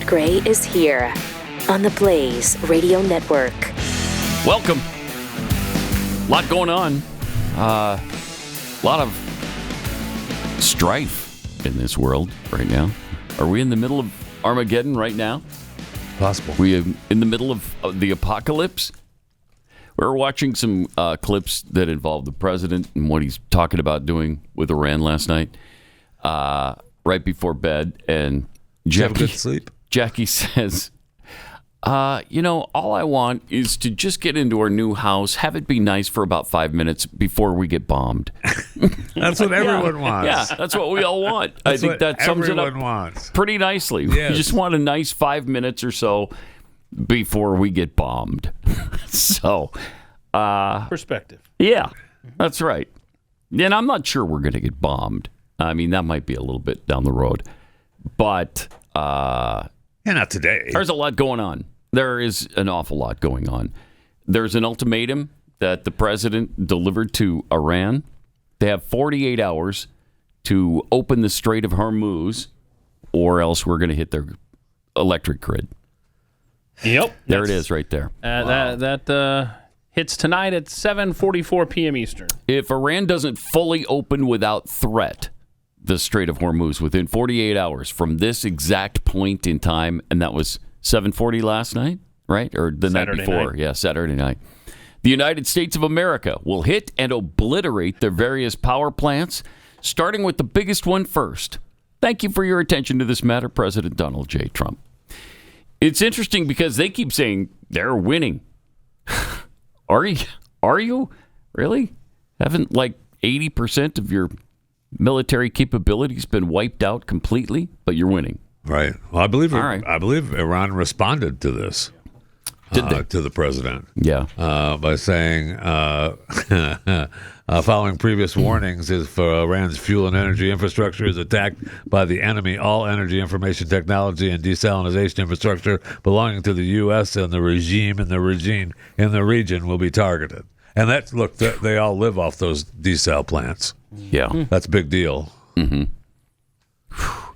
Gray is here on the Blaze Radio Network. Welcome. A lot going on. A lot of strife in this world right now. Are we in the middle of Armageddon right now? Possible. We in the middle of the apocalypse? We were watching some clips that involve the president and what he's talking about doing with Iran last night, right before bed. And Have a good sleep. Jackie says, all I want is to just get into our new house, have it be nice for about 5 minutes before we get bombed. That's what everyone wants. Yeah, that's what we all want. I think that sums it up wants. pretty nicely. Yes. You just want a nice 5 minutes or so before we get bombed. So, perspective. Yeah, that's right. And I'm not sure we're going to get bombed. I mean, that might be a little bit down the road. But not today. There's a lot going on. There is an awful lot going on. There's an ultimatum that the president delivered to Iran. They have 48 hours to open the Strait of Hormuz, or else we're going to hit their electric grid. Yep. There it is right there. That hits tonight at 7:44 p.m. Eastern. If Iran doesn't fully open without threat the Strait of Hormuz within 48 hours from this exact point in time, and that was 7:40 last night, right? Or the Saturday night before. night. Yeah, Saturday night. The United States of America will hit and obliterate their various power plants, starting with the biggest one first. Thank you for your attention to this matter, President Donald J. Trump. It's interesting because they keep saying they're winning. Are you? Really? Haven't like 80% of your military capabilities been wiped out completely, but you're winning. Right. Well, I believe right. I believe Iran responded to this. Did they? To the president. Yeah. By saying, following previous warnings, if Iran's fuel and energy infrastructure is attacked by the enemy, all energy, information technology, and desalination infrastructure belonging to the U.S. and the regime in the region will be targeted. And they all live off those desal plants. Yeah. That's a big deal. Mm-hmm.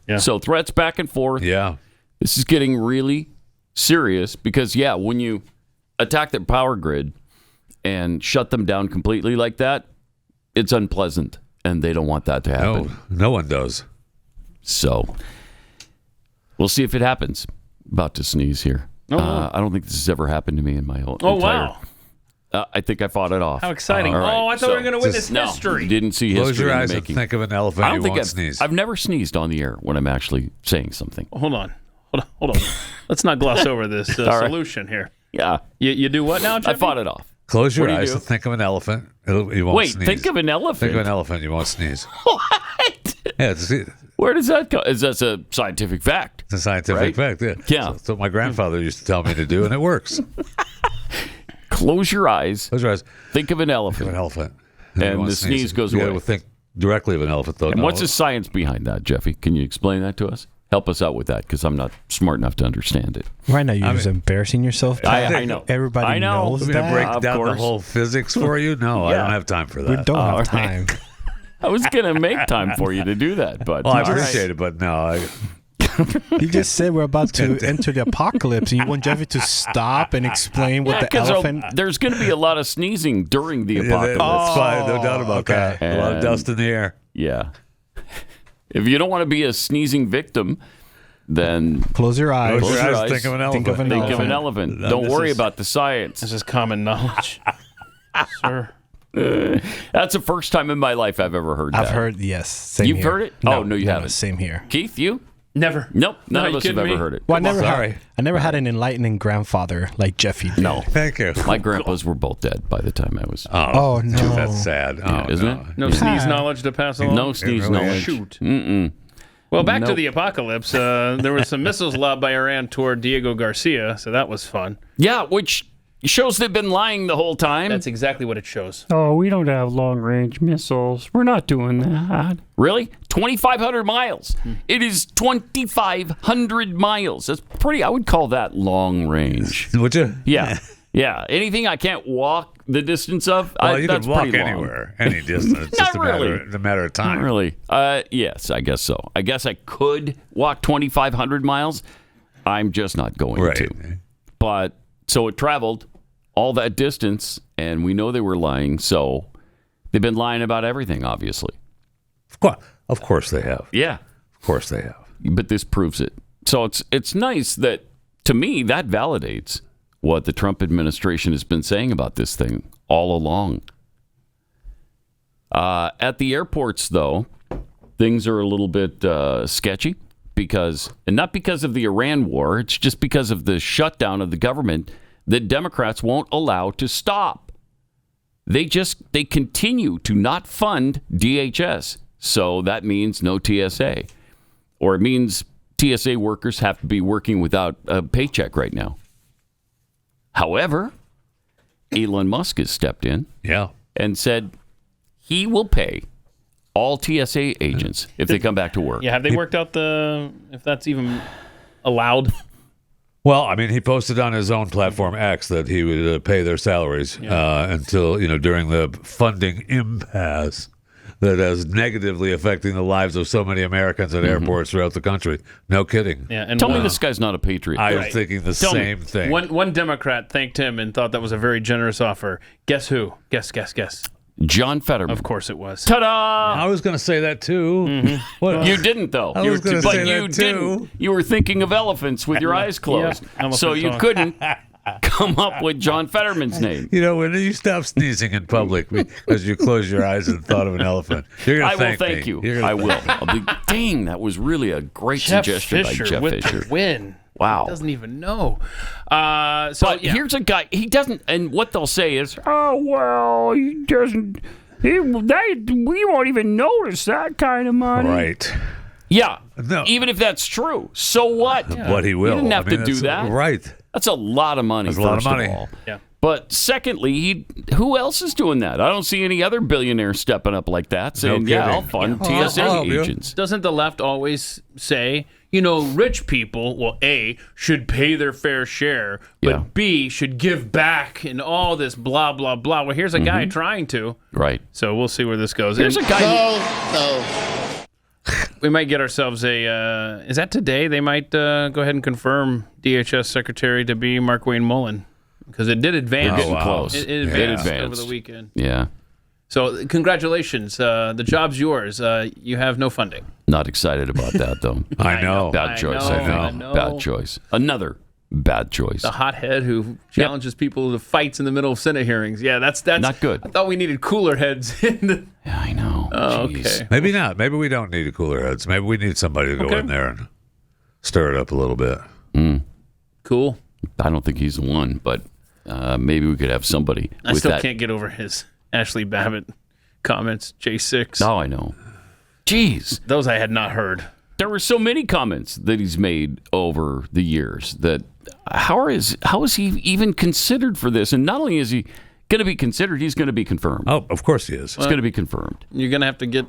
Yeah. So threats back and forth. Yeah. This is getting really serious because, when you attack the power grid and shut them down completely like that, it's unpleasant, and they don't want that to happen. No one does. So we'll see if it happens. About to sneeze here. I don't think this has ever happened to me in my whole wow. I think I fought it off. How exciting. All right. I thought we were going to witness history. Didn't see history. Close your eyes in the and making. think of an elephant. I don't think sneeze. I've never sneezed on the air when I'm actually saying something. Hold on. Let's not gloss over this solution here. Yeah. You do what now, Jeffy? I fought it off. Close your What do you eyes do? and think of an elephant. You won't Wait, sneeze. think of an elephant. Think of an elephant. You won't sneeze. What? Yeah, it's Where does that go? That's a scientific fact. a scientific Right? fact. Yeah. Yeah. That's what my grandfather used to tell me to do, and it works. Close your eyes. Close your eyes. Think of an Think elephant. of an elephant. And you won't the sneeze goes you away. gotta think directly of an elephant, though. And what's the science behind that, Jeffy? Can you explain that to us? Help us out with that, because I'm not smart enough to understand it. Right now, you're just embarrassing yourself. I know. Everybody knows I'm that. going to break Of down the course. whole physics for you? No, I Yeah. don't have time for We that. don't all have right. time. I was going to make time for you to do that, but Well, I all right. appreciate it, but no. You just said we're about to enter the apocalypse, and you want Jeffy to stop and explain what the 'cause elephant. there's going to be a lot of sneezing during the Yeah, apocalypse. that's fine. No doubt about okay. that. A lot of And- dust in the air. Yeah. If you don't want to be a sneezing victim, then Close your eyes. Close your your eyes. eyes. Think of an elephant. Think of an think of an elephant. elephant. Don't This worry is- about the science. This is common knowledge. Sir. That's the first time in my life I've ever heard that. I've heard, yes. Same You've here. heard it? Oh, no, you haven't. Same here. Keith, you? Never. Nope. None No, of you us have kidding ever me? heard it. Well, I never Sorry. had an enlightening grandfather like Jeffy did. No. Thank you. My grandpas were both dead by the time I was. Oh, no. That's sad. Yeah, Oh, isn't no. it? No sneeze knowledge to pass along? No sneeze really knowledge. Shoot. Mm-mm. Well, back to Nope. the apocalypse. There were some missiles lobbed by Iran toward Diego Garcia, so that was fun. Yeah, which shows they've been lying the whole time. That's exactly what it shows. Oh, we don't have long-range missiles. We're not doing that. Really? 2,500 miles. It is 2,500 miles. That's pretty, I would call that long range. Would you? Yeah. Yeah. Anything I can't walk the distance of, Well, you that's can walk pretty long. anywhere, any distance. It's Not just really. a matter of time. Not really. Yes, I guess so. I guess I could walk 2,500 miles. I'm just not going Right. to. But so it traveled all that distance, and we know they were lying. So they've been lying about everything, obviously. Of course they have. Yeah. Of course they have. But this proves it. So it's nice that, to me, that validates what the Trump administration has been saying about this thing all along. At the airports, though, things are a little bit sketchy and not because of the Iran war, it's just because of the shutdown of the government that Democrats won't allow to stop. They continue to not fund DHS. So that means no TSA. Or it means TSA workers have to be working without a paycheck right now. However, Elon Musk has stepped in and said he will pay all TSA agents if they come back to work. Yeah, have they worked out if that's even allowed? Well, I mean, he posted on his own platform X that he would pay their salaries until, during the funding impasse that is negatively affecting the lives of so many Americans at airports throughout the country. No kidding. Yeah, and Tell me this guy's not a patriot. I was thinking the same thing. One Democrat thanked him and thought that was a very generous offer. Guess who? Guess. John Fetterman. Of course it was. Ta-da! I was going to say that too. What? You didn't, though. I was going to say you that too. You were thinking of elephants with your eyes closed. Yeah, so you couldn't come up with John Fetterman's name. When you stop sneezing in public because you close your eyes and thought of an elephant, you're going to thank me. I will thank you. I will. I'll be, dang, that was really a great suggestion by Jeff with Fisher. The win. Wow. He doesn't even know. Here's a guy. He doesn't. And what they'll say is, Oh, well, he doesn't. We won't even notice that kind of money. Right. yeah, No. even if that's true. So what? But he will. You didn't have to do that's that. Right. That's a lot of money. That's a lot of first money. all. Yeah. But secondly, who else is doing that? I don't see any other billionaire stepping up like that, saying, kidding. I'll fund TSA I'll help you." agents. Doesn't the left always say, rich people, well, A, should pay their fair share, but Yeah. B, should give back and all this blah, blah, blah. Well, here's a guy trying to. Right. So we'll see where this goes. Here's a And guy. we might get ourselves a, is that today? They might go ahead and confirm DHS Secretary to be Markwayne Mullen. Because it did advance. We're getting close. It advanced over the weekend. Yeah. So congratulations. The job's yours. You have no funding. Not excited about that, though. I know. Bad choice, I know. Bad choice. Another bad choice. The hothead who challenges people to fights in the middle of Senate hearings. Yeah, that's Not good. I thought we needed cooler heads. Yeah, I know. Oh, Jeez. okay. Maybe not. Maybe we don't need a cooler heads. Maybe we need somebody to go in there and stir it up a little bit. Cool. I don't think he's the one, but maybe we could have somebody I with still that. can't get over his Ashley Babbitt comments. J6. Oh, I know. Jeez. Those I had not heard. There were so many comments that he's made over the years that how is he even considered for this? And not only is he going to be considered, he's going to be confirmed. Oh, of course he is. It's going to be confirmed. You're going to have to get,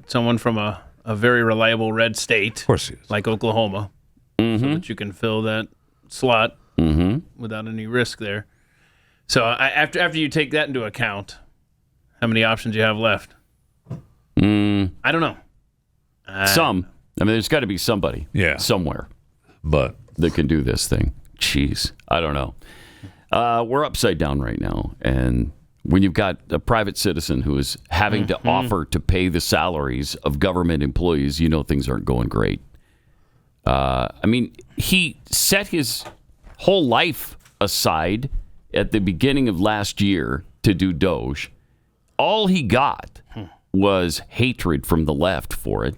someone from a very reliable red state. Of course he is. Like Oklahoma. So that you can fill that slot without any risk there. So after you take that into account, how many options you have left? I don't know. Some. I mean, there's got to be somebody somewhere But that can do this thing. Jeez. I don't know. We're upside down right now. And when you've got a private citizen who is having to offer to pay the salaries of government employees, things aren't going great. I mean, he set his whole life aside at the beginning of last year to do Doge. All he got was hatred from the left for it.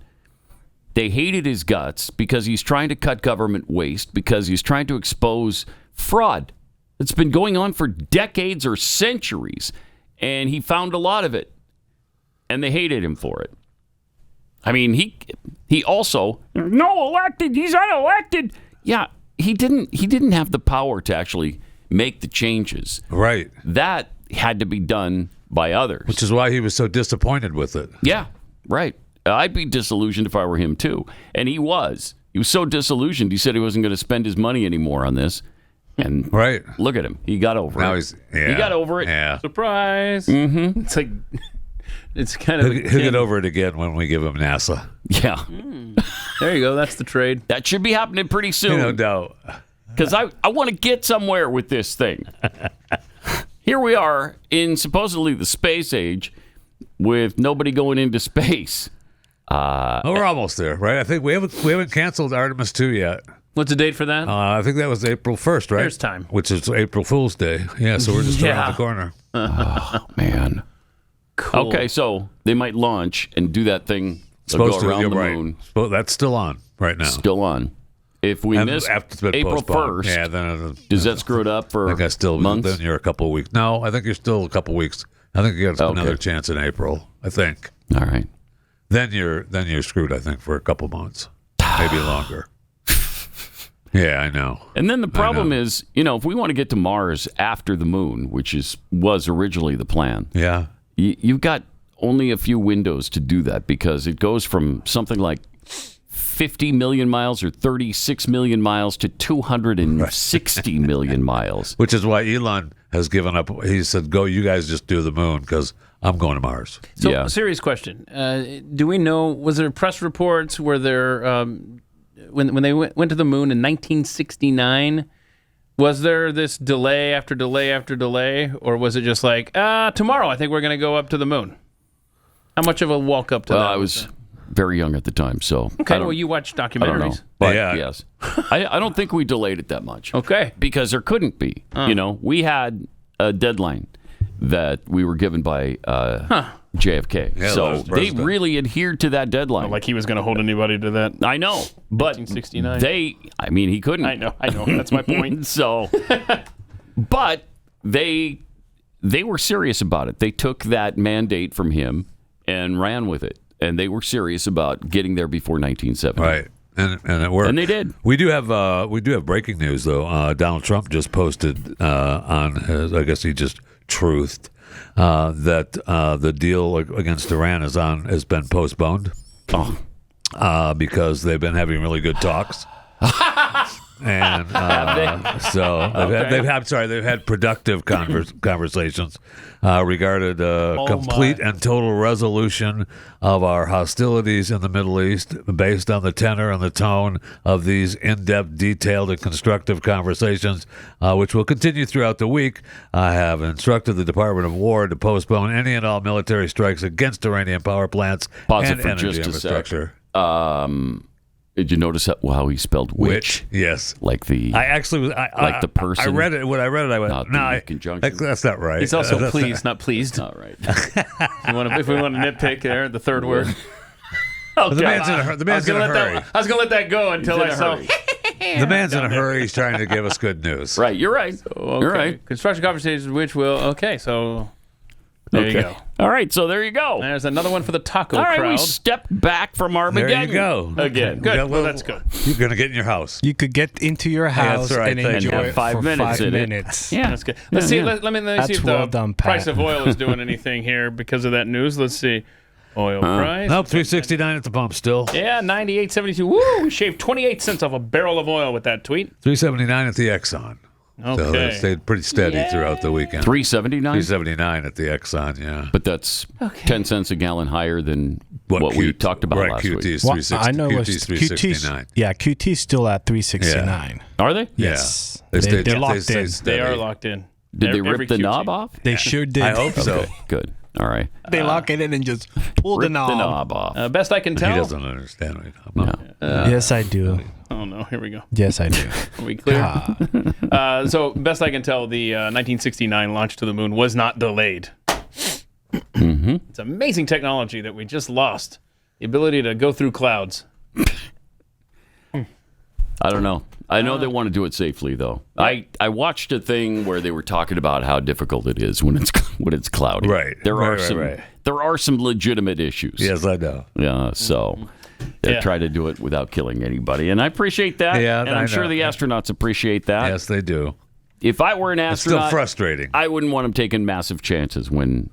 They hated his guts because he's trying to cut government waste, because he's trying to expose fraud that's been going on for decades or centuries, and he found a lot of it, and they hated him for it. I mean, he also No elected. He's unelected. yeah, he didn't have the power to actually make the changes. right. That had to be done by others. Which is why he was so disappointed with it. Yeah, right. I'd be disillusioned if I were him too. And he was. He was so disillusioned. He said he wasn't going to spend his money anymore on this. And Right. look at him. He got over Now it. he He got over it. Yeah. Surprise. It's like, it's kind of. He'll get over it again when we give him NASA. Yeah. There you go. That's the trade. That should be happening pretty soon. No doubt. Because I want to get somewhere with this thing. Here we are in supposedly the space age with nobody going into space. We're almost there, right? I think we haven't canceled Artemis 2 yet. What's the date for that? I think that was April 1st, right? There's time. Which is April Fool's Day. Yeah, so we're just around the corner. Oh, man. Cool. Okay, so they might launch and do that thing. Supposed go around to, the right. moon. That's still on right now. Still on. If we miss after it's been April postponed. 1st, yeah, then does that screw it up for I think I still months? Then you're a couple of weeks. No, I think you're still a couple of weeks. I think you got another chance in April. I think. All right. Then you're screwed. I think for a couple months, maybe longer. Yeah, I know. And then the problem is, if we want to get to Mars after the moon, which was originally the plan, Yeah. you've got only a few windows to do that because it goes from something like 50 million miles or 36 million miles to 260 million miles. Which is why Elon has given up. He said, "Go, you guys just do the moon because I'm going to Mars." So, serious question. Do we know, was there press reports, were there, when they went to the moon in 1969, was there this delay after delay after delay, or was it just like, tomorrow I think we're going to go up to the moon? How much of a walk up to that? I was very young at the time, so okay. Well, you watch documentaries. I don't know, but Yeah. yes, I don't think we delayed it that much. Okay, because there couldn't be. We had a deadline that we were given by JFK, Yeah, so that was they president. really adhered to that deadline. like he was going to hold anybody to that. I know, but 1969. he couldn't. I know. That's my point. So, but they were serious about it. They took that mandate from him and ran with it, and they were serious about getting there before 1970. Right, and it worked. And they did. We do have breaking news though. Donald Trump just posted on his, I guess he just truthed that the deal against Iran has been postponed. Because they've been having really good talks. And so they've had productive conversations regarding complete and total resolution of our hostilities in the Middle East, based on the tenor and the tone of these in-depth, detailed, and constructive conversations, which will continue throughout the week. I have instructed the Department of War to postpone any and all military strikes against Iranian power plants Pause and it for energy just a infrastructure. Did you notice how he spelled witch? Yes. Like the I actually was like the person. I read it. When I read it, I went, Not "No, the conjunction. that's not right." He's also That's pleased, not pleased. All right. If we want to nitpick there, the third word. The man's in a, the man's in a hurry. I was going to let that go until I saw. The man's in a hurry. He's trying to give us good news. Right. You're right. Okay. You're right. Construction conversations, which will. Okay, so there you go. All right. So there you go. There's another one for the taco All right. crowd. We stepped back from Armageddon. There you go. Again. Good. Yeah, Well, that's good. You're gonna get in your house. You could get into your house that's right. and Thank you. enjoy And have it 5 for minutes 5 in it. minutes. Yeah. That's good. Let's see. Yeah. Let me That's see if well the done, Pat. price of oil is doing anything here because of that news. Let's see. Oil price. Nope, $3.69 at the pump still. Yeah, 98.72. Woo! We shaved 28 cents off a barrel of oil with that tweet. $3.79 at the Exxon. So Okay. it stayed pretty steady throughout the weekend. $3.79. $3.79 at the Exxon. Yeah. But that's 10 cents a gallon higher than what we talked about right, last QT week. is Well, 360. I know QT's $3.69. Yeah, QT's still at 369. Are they? Yes. They stayed- They're they locked stayed in. steady. They are locked in. Did they Every rip the QT. knob off? They sure did. I hope so. Okay, good. All right. They lock it in and just pull the Rip knob. the knob off. Best I can He tell. doesn't understand right now. Yes, I do. Oh, no. Here we go. Yes, I do. Are we clear? God. So, best I can tell, the 1969 launch to the moon was not delayed. It's amazing technology that we just lost. The ability to go through clouds. I don't know. I know they want to do it safely, though. I watched a thing where they were talking about how difficult it is when it's cloudy. Right. There are Right. there are some legitimate issues. Yes, I know. Yeah. So they Yeah. try to do it without killing anybody, and I appreciate that. Yeah, and I I'm sure know. the astronauts appreciate that. Yes, they do. If I were an It's still astronaut, frustrating. I wouldn't want them taking massive chances when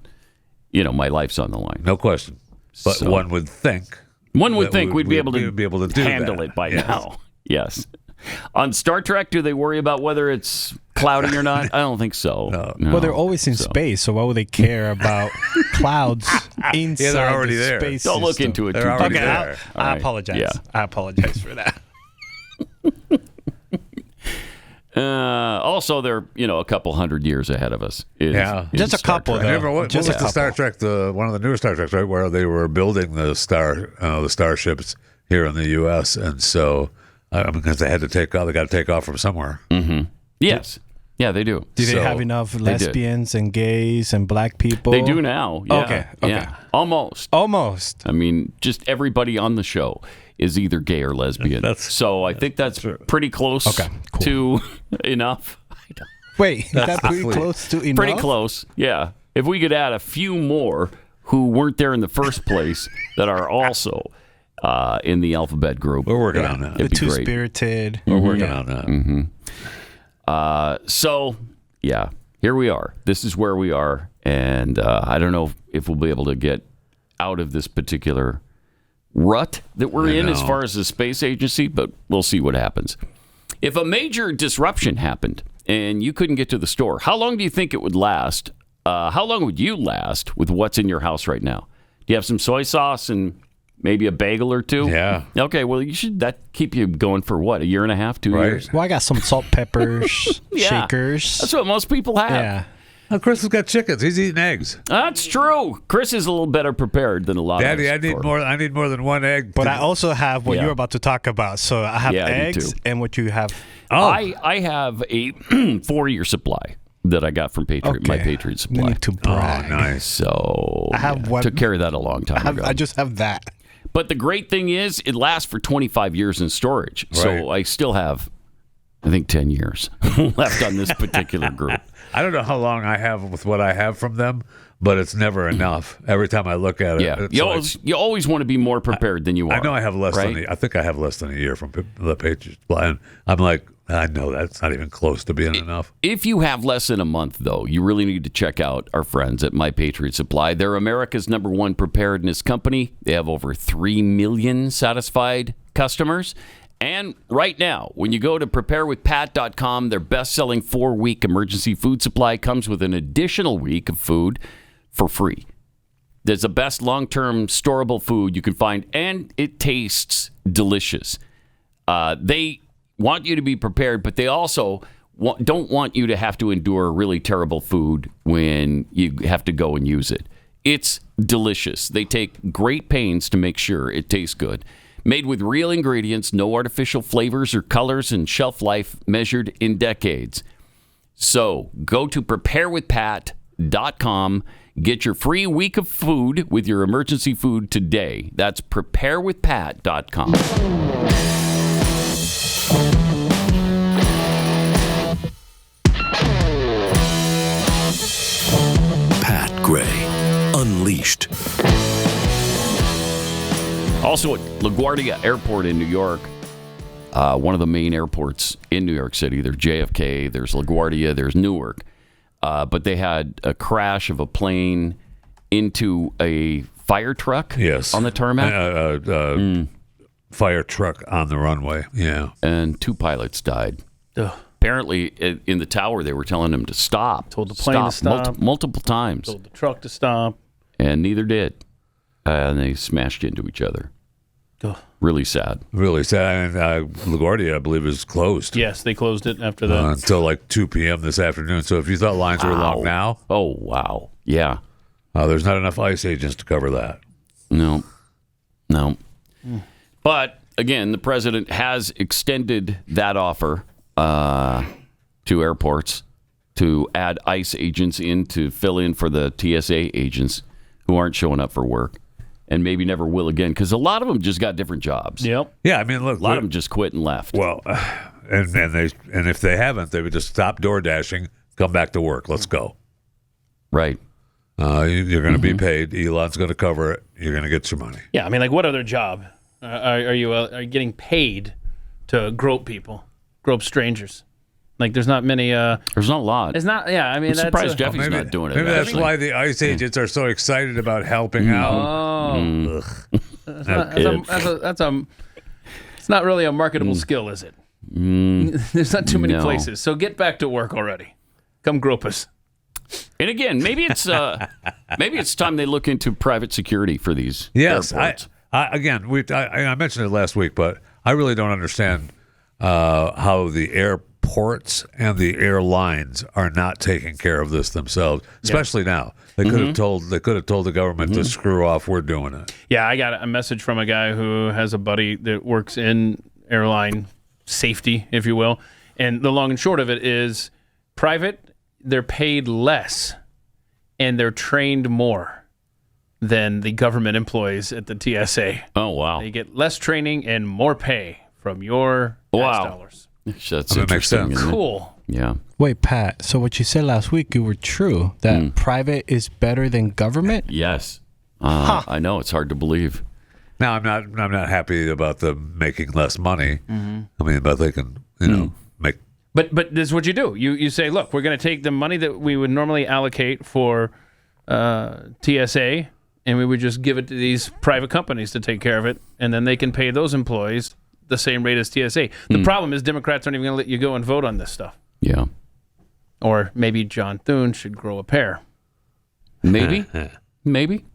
my life's on the line. No question. But So- one would think. One would that think we'd be able to do handle that. it by Yes. now. Yes. On Star Trek, do they worry about whether it's cloudy or not? I don't think so. No. Well, they're always in space, so why would they care about clouds inside they're already the there. space Don't look system? into it They're too already deep. there. I right. apologize. Yeah. I apologize for that. Also, they're a couple hundred years ahead of us. in Just a Star couple, Trek. though. Remember what Just was a the Star couple. Trek, one of the newer Star Treks, right, where they were building the starships here in the U.S. and so because they had to take off, they got to take off from somewhere. Yes, yeah, they do. Do they So, have enough did. lesbians and gays and black people? They do now. Yeah. Okay. Yeah. Almost. Almost. I mean, just everybody on the show is either gay or lesbian. So I think that's pretty close to enough. Wait, that's pretty close to enough? Pretty close, yeah. If we could add a few more who weren't there in the first place that are also in the alphabet group. We're working on that. The It'd be great. two-spirited. We're working on that. So, yeah, here we are. This is where we are. And I don't know if we'll be able to get out of this particular rut that we're in as far as the space agency, but we'll see what happens. If a major disruption happened and you couldn't get to the store, how long do you think it would last? How long would you last with what's in your house right now? Do you have some soy sauce and maybe a bagel or two? Yeah. Okay, well, that keep you going for what, a year and a half, 2 years? Well, I got some salt peppers, Yeah. Shakers. That's what most people have. Yeah. Oh, Chris has got chickens. He's eating eggs. That's true. Chris is a little better prepared than a lot Daddy, of us. I need more than one egg. But I also have what Yeah. you're about to talk about. So I have Yeah, I do eggs too. and what you have. I have a 4-year supply that I got from Patriot, my Patriot supply. Need to brag. nice. So I have one. took care of that a long time ago. I just have that. But the great thing is, it lasts for 25 years in storage. So I still have, I think, 10 years left on this particular group. I don't know how long I have with what I have from them, but it's never enough. Every time I look at it, Yeah, it's you always want to be more prepared than you are. I know I have less right? I think I have less than a year from the Patriots. And I'm like, I know that's not even close to being enough. If you have less than a month, though, you really need to check out our friends at My Patriot Supply. They're America's #1 preparedness company. They have over 3 million satisfied customers. And right now, when you go to preparewithpat.com, their best-selling 4-week emergency food supply comes with an additional week of food for free. There's the best long-term storable food you can find, and it tastes delicious. They want you to be prepared, but they also don't want you to have to endure really terrible food when you have to go and use it. It's delicious. They take great pains to make sure it tastes good. Made with real ingredients, no artificial flavors or colors, and shelf life measured in decades. So go to preparewithpat.com. Get your free week of food with your emergency food today. That's preparewithpat.com. Pat Gray, Unleashed. Also at LaGuardia Airport in New York, one of the main airports in New York City. There's JFK, there's LaGuardia, there's Newark. But they had a crash of a plane into a fire truck Yes. on the tarmac. Fire truck on the runway. Yeah. And 2 pilots died. Apparently, in the tower, they were telling them to stop. Told the plane to stop. Multiple times. Told the truck to stop. And neither did. And they smashed into each other. Ugh. Really sad. Really sad. And LaGuardia, I believe, is closed Yes, they closed it after that. until like 2 p.m. this afternoon. So if you thought lines were long now, Oh, wow. Yeah. there's not enough ICE agents to cover that. No. But again, the president has extended that offer to airports to add ICE agents in to fill in for the TSA agents who aren't showing up for work and maybe never will again, because a lot of them just got different jobs. Yep. Yeah, I mean, look, A lot of them just quit and left. well, and if they haven't, they would just stop door dashing, come back to work. Let's go. Right. You're going to be paid. Elon's going to cover it. You're going to get your money. Yeah, I mean, like, what other job are you getting paid to grope people, grope strangers? Like, there's not many. There's not a lot. It's not. Yeah, I mean, I'm surprised that's Jeffy's not doing it. Maybe that's actually. why the ICE agents are so excited about helping out. it's not really a marketable skill, is it? There's not too many no. places. So get back to work already. Come grope us. And again, maybe it's time they look into private security for these airports. I mentioned it last week, but I really don't understand how the airports and the airlines are not taking care of this themselves, especially now. They could have told the government to screw off. We're doing it. Yeah, I got a message from a guy who has a buddy that works in airline safety, if you will. And the long and short of it is private, they're paid less and they're trained more than the government employees at the TSA. Oh, wow. They get less training and more pay from your tax dollars. That's That makes sense. isn't it? Cool. Yeah. Wait, Pat. So what you said last week, you were true that private is better than government. Yes. I know it's hard to believe. Now, I'm not happy about them making less money. I mean, but they can, make. But this is what you do. You say, look, we're going to take the money that we would normally allocate for TSA, and we would just give it to these private companies to take care of it, and then they can pay those employees the same rate as TSA. The problem is Democrats aren't even going to let you go and vote on this stuff. Yeah. Or maybe John Thune should grow a pair. Maybe. Maybe.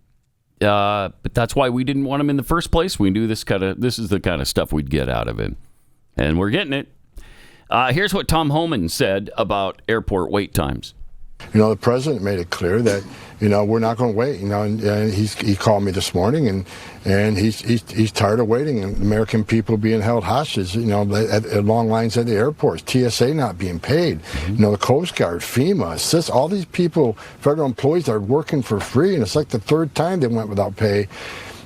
But that's why we didn't want him in the first place. We knew this is the kind of stuff we'd get out of him. And we're getting it. Here's what Tom Homan said about airport wait times. The president made it clear that, we're not going to wait. And he called me this morning, and he's tired of waiting. And American people being held hostage, at long lines at the airports, TSA not being paid, the Coast Guard, FEMA, CIS, all these people, federal employees are working for free, and it's like the third time they went without pay.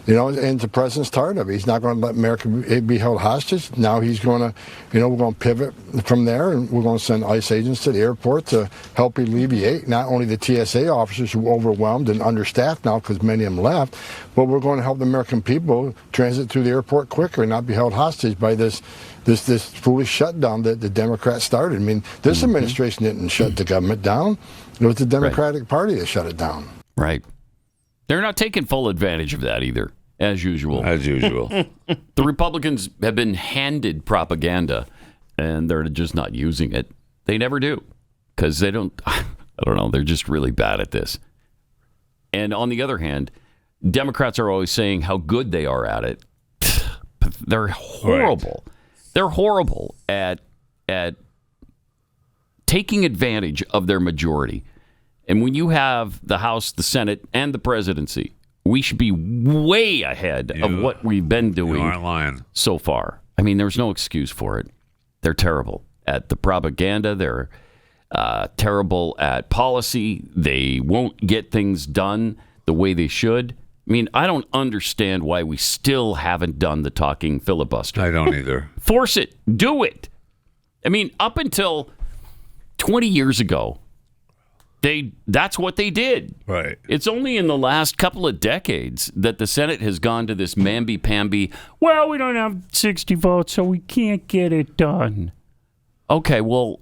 And the president's tired of it. He's not going to let America be held hostage. Now he's going to, we're going to pivot from there, and we're going to send ICE agents to the airport to help alleviate not only the TSA officers who are overwhelmed and understaffed now because many of them left, but we're going to help the American people transit through the airport quicker and not be held hostage by this foolish shutdown that the Democrats started. I mean, this administration didn't shut the government down. It was the Democratic Party that shut it down. Right. They're not taking full advantage of that either, as usual. As usual. The Republicans have been handed propaganda, and they're just not using it. They never do, because they don't, I don't know, they're just really bad at this. And on the other hand, Democrats are always saying how good they are at it. They're horrible. Right. They're horrible at taking advantage of their majority. And when you have the House, the Senate, and the presidency, we should be way ahead of what we've been doing so far. I mean, there's no excuse for it. They're terrible at the propaganda. They're terrible at policy. They won't get things done the way they should. I mean, I don't understand why we still haven't done the talking filibuster. I don't either. Force it. Do it. I mean, up until 20 years ago, that's what they did. Right. It's only in the last couple of decades that the Senate has gone to this mamby-pamby, well, we don't have 60 votes, so we can't get it done. Okay, well,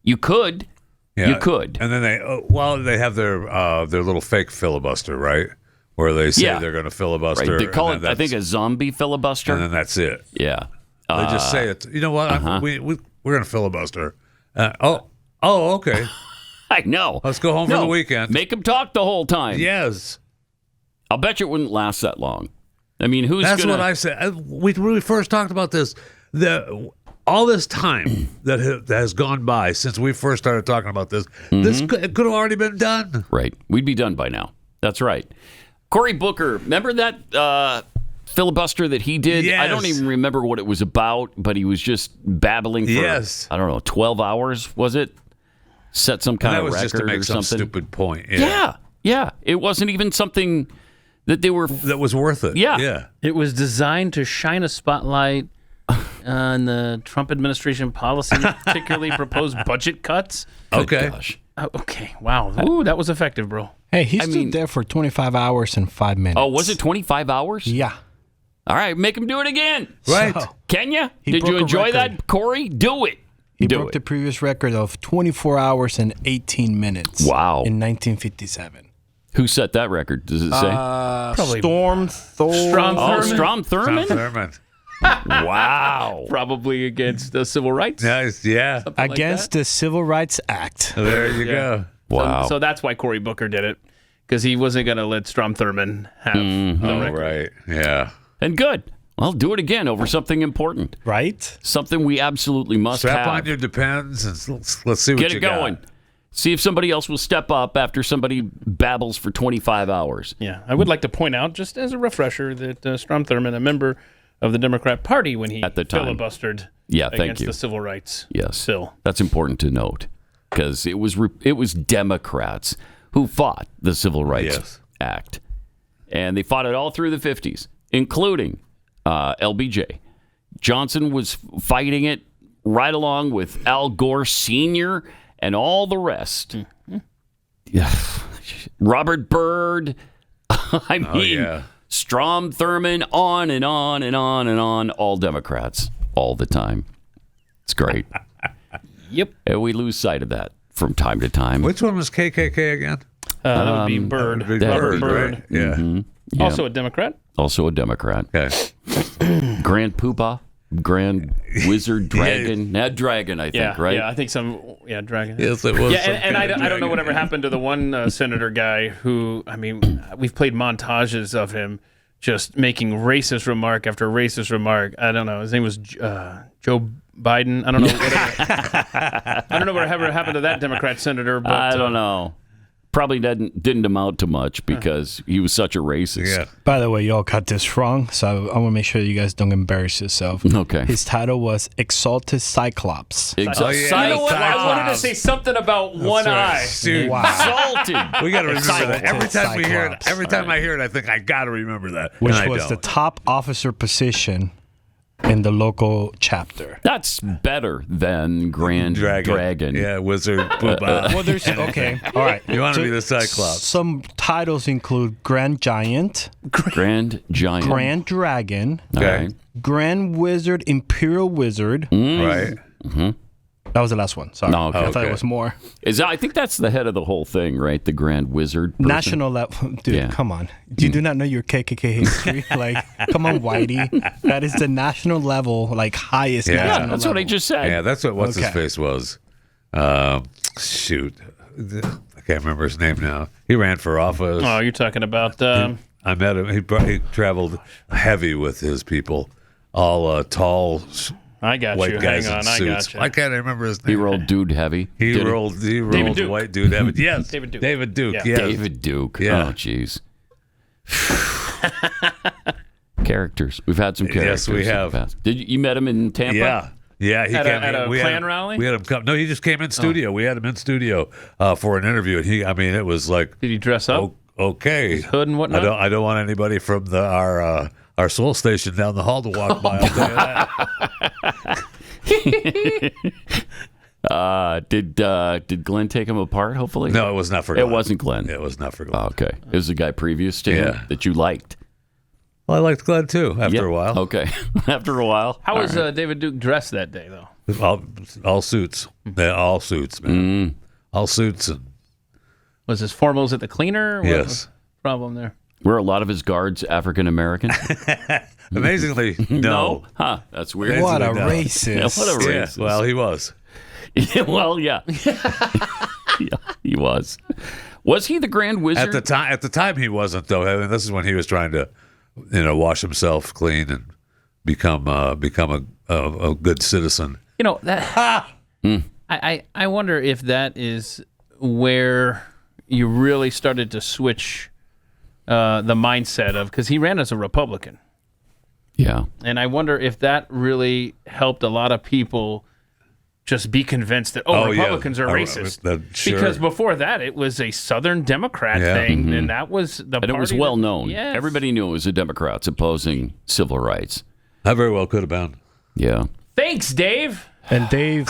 you could. Yeah. You could. And then they have their little fake filibuster, right? Where they say they're going to filibuster. Right. They call it, I think, a zombie filibuster. And then that's it. Yeah. They just say it. You know what? We're going to filibuster. Okay. I know. Let's go home for the weekend. Make them talk the whole time. Yes. I'll bet you it wouldn't last that long. I mean, That's what I said. We first talked about this. All this time that has gone by since we first started talking about this, this could have already been done. Right. We'd be done by now. That's right. Cory Booker, remember that filibuster that he did? Yes. I don't even remember what it was about, but he was just babbling for, I don't know, 12 hours, was it? Set some kind of record or something. That was just to make some stupid point. Yeah. It wasn't even something that that was worth it. Yeah. It was designed to shine a spotlight on the Trump administration policy, particularly proposed budget cuts. Okay. Gosh. Okay. Wow. Ooh, that was effective, bro. Hey, he stood there for 25 hours and 5 minutes. Oh, was it 25 hours? Yeah. All right, make him do it again. Right. Can you? Did you enjoy that, Corey? Do it. He broke the previous record of 24 hours and 18 minutes. Wow. In 1957. Who set that record? Does it say? Probably Strom Thurmond. Strom Thurmond? Wow. Probably against the civil rights. Nice, yeah. Against the Civil Rights Act. There you go. Wow. So that's why Cory Booker did it, because he wasn't going to let Strom Thurmond have the record. Right, yeah. And good. Well, do it again over something important. Right? Something we absolutely must Strap have. on your Depends and let's see what Get you it going. got. See if somebody else will step up after somebody babbles for 25 hours. Yeah, I would like to point out, just as a refresher, that Strom Thurmond, a member of the Democrat Party when he At the time. filibustered Thank against you. the civil rights Yes. bill. That's important to note because it was Democrats who fought the Civil Rights Act. And they fought it all through the 50s, including LBJ. Johnson was fighting it right along with Al Gore Sr. and all the rest. Yeah. Robert Byrd. I mean, Strom Thurmond, on and on and on and on. All Democrats, all the time. It's great. Yep. And we lose sight of that from time to time. Which one was KKK again? That would be Byrd. Robert Byrd. Right? Yeah. Yeah. Also a Democrat. Also a Democrat. Okay. Grand Poobah, Grand Wizard Dragon. Dragon, I think, right? Yeah, I think Dragon. Yes, it was. Yeah, and I don't know whatever happened to the one senator guy who, I mean, we've played montages of him just making racist remark after racist remark. I don't know. His name was Joe Biden. I don't know. Whatever. I don't know whatever happened to that Democrat senator. But, I don't know. Probably didn't amount to much because he was such a racist. Yeah. By the way, you all got this wrong, so I want to make sure you guys don't embarrass yourself. Okay. His title was Exalted Cyclops. Exactly. You know what? I wanted to say something about one eye. Dude, Wow. Exalted. we got to remember that. Every time we hear it, Cyclops. every time I hear it, I think I got to remember that. Which and I was the don't. top officer position in the local chapter. That's better than Grand Dragon. Yeah, Wizard. Poobah. Well, there's okay. All right. You want to be the Cyclops. Some titles include Grand Giant, Grand Giant. Grand Dragon, All Okay. right. Grand Wizard, Imperial Wizard. Right. That was the last one. Sorry. No, okay. I thought Okay. it was more. I think that's the head of the whole thing, right? The Grand Wizard. person. National level. Dude, Yeah. come on. You do not know your KKK history? Like, come on, Whitey. That is the national level, like, highest Yeah, national That's what I level. just said. Yeah, that's what what's his Okay. face was. Shoot, I can't remember his name now. He ran for office. Oh, you're talking about I met him. He traveled heavy with his people, all tall I got white you. guys Hang on, in I suits. got you. Why can't I remember his He name? rolled dude heavy. He Did rolled Duke. white dude heavy. Yes, David Duke. David Duke. Yeah. Yes. David Duke. Yeah. Oh, jeez. Characters. We've had some characters. Yes, we in the have. past. Did you met him in Tampa? Yeah. Yeah, he At came a we had Klan him- rally? We had him come. No, he just came in studio. We had him in studio for an interview, and it was like, Did he dress up? okay, Hood and whatnot? I don't want anybody from our soul station down the hall to walk by. I'll tell you that. Did Glenn take him apart? Hopefully, No, it was not for Glenn. It wasn't Glenn. It was not for Glenn. Oh, okay, it was the guy previous to him Yeah. that you liked. Well, I liked Glenn too. After Yep. a while, Okay, after a while. How was David Duke dressed that day, though? all suits. Yeah, all suits, man. All suits and Was his formals at the cleaner? What Yes. was the problem there? Were a lot of his guards African American? amazingly no. Huh? That's weird. What a No. racist. Yeah, what a Yeah, racist. well, he was. Yeah, well, yeah. Yeah, he was. Was he the Grand Wizard? At the time, he wasn't though. I mean, this is when he was trying to, wash himself clean and become a good citizen. You know that. I wonder if that is where you really started to switch the mindset of, because he ran as a Republican, Yeah. and I wonder if that really helped a lot of people just be convinced that Republicans are racist. Sure. Because before that, it was a Southern Democrat Yeah. thing, and that was the And it was party well that- known. Yes. Everybody knew it was the Democrats opposing civil rights. I very well could have been. Yeah. Thanks, Dave. And Dave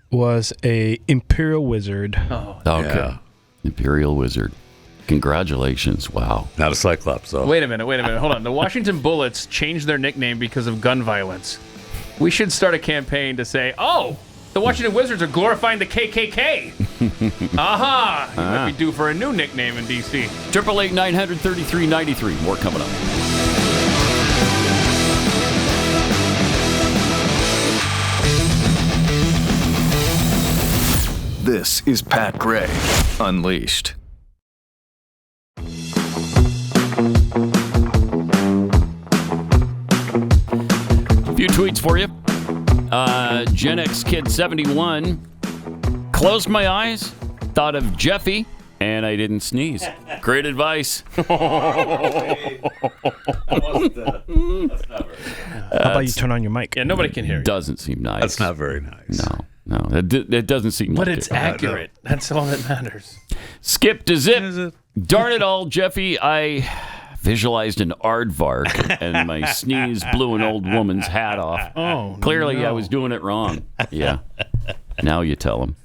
was a Imperial Wizard. Okay. Yeah. Imperial Wizard. Congratulations. Wow. Not a Cyclops, though. Wait a minute. Hold on. The Washington Bullets changed their nickname because of gun violence. We should start a campaign to say, oh, the Washington Wizards are glorifying the KKK. Aha! You might be due for a new nickname in D.C. 888-900-3393. More coming up. This is Pat Gray Unleashed. A few tweets for you. Gen X Kid 71. Closed my eyes, thought of Jeffy, and I didn't sneeze. Great advice. How about you turn on your mic? Yeah, nobody can hear you. Doesn't seem nice. That's not very nice. No, it doesn't seem But like it's it. accurate. That's all that matters. Skip to zip. Darn it all, Jeffy. I visualized an aardvark and my sneeze blew an old woman's hat off. Oh, Clearly, no. I was doing it wrong. Yeah. Now you tell him.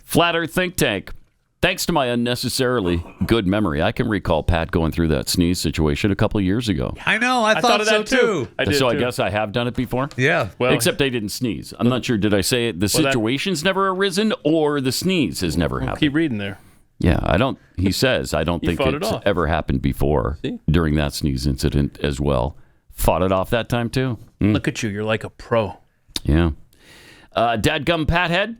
Flat Earth Think Tank. Thanks to my unnecessarily good memory, I can recall Pat going through that sneeze situation a couple of years ago. I know. I thought of so that too. I did So I too. guess I have done it before? Yeah. Well, Except I didn't sneeze. I'm not sure. Did I say it? The situation's never arisen or the sneeze has never happened? keep reading there. Yeah, I don't. He says, I don't think fought it it's off. ever happened before during that sneeze incident as well. Fought it off that time too. Look at you. You're like a pro. Yeah. Dadgum Pathead.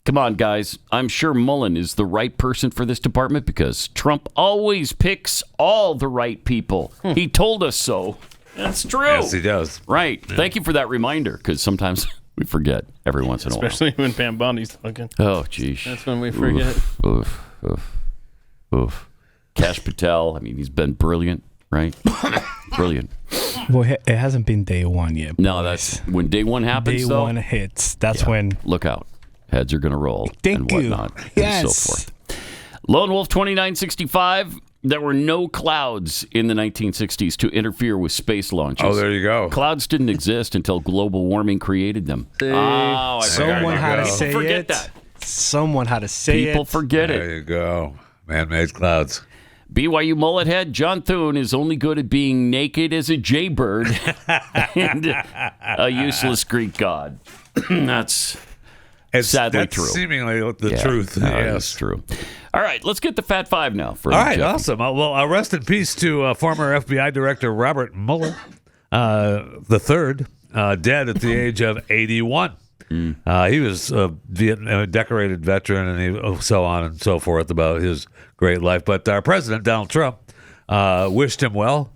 Come on, guys. I'm sure Mullen is the right person for this department because Trump always picks all the right people. He told us so. That's true. Yes, he does. Right. Yeah. Thank you for that reminder because sometimes we forget every once in a while. Especially when Pam Bondi's talking. Oh, geez. That's when we forget. Oof. Kash Patel. I mean, he's been brilliant, right? Brilliant. Well, it hasn't been day one yet. No, that's when day one happens. Day though, one hits. That's when. Look out. Heads are going to roll Thank and you. whatnot Yes. and so forth. Lone Wolf 2965. There were no clouds in the 1960s to interfere with space launches. Oh, there you go. Clouds didn't exist until global warming created them. Oh, Someone had to say forget it. that. Someone had to say People it. forget There it. you go. Man-made clouds. BYU mullet head John Thune is only good at being naked as a jaybird and a useless Greek god. That's sadly that's true. Seemingly the truth. No, Yes. it's true. All right, let's get the Fat Five now. For All right, Jeffy. awesome. Well, rest in peace to former FBI Director Robert Mueller, the third, dead at the age of 81. He was a decorated veteran, and so on and so forth about his great life. But our president, Donald Trump, wished him well,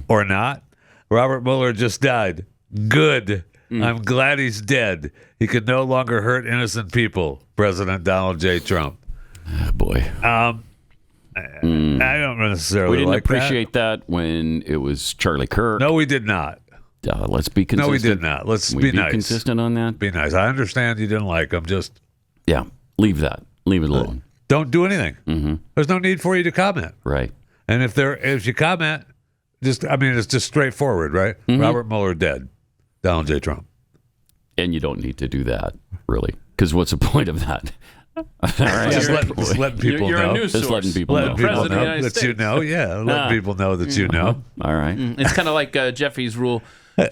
or not. Robert Mueller just died. Good. I'm glad he's dead. He can no longer hurt innocent people. President Donald J. Trump. Oh, boy. I don't necessarily We didn't like appreciate that when it was Charlie Kirk. No, we did not. Let's be consistent. No, we did not. Let's Can be we be nice. consistent on that. Be nice. I understand you didn't like him. Just leave that. Leave it alone. don't do anything. There's no need for you to comment. Right. And if you comment, it's just straightforward, right? Robert Mueller dead. Donald J. Trump. And you don't need to do that, really, because what's the point of that? All right. Just letting people You're know. a news Just source. letting people know. Letting people President of the know United that you States. know. Yeah, letting people know that you know. All right. It's kind of like Jeffy's rule.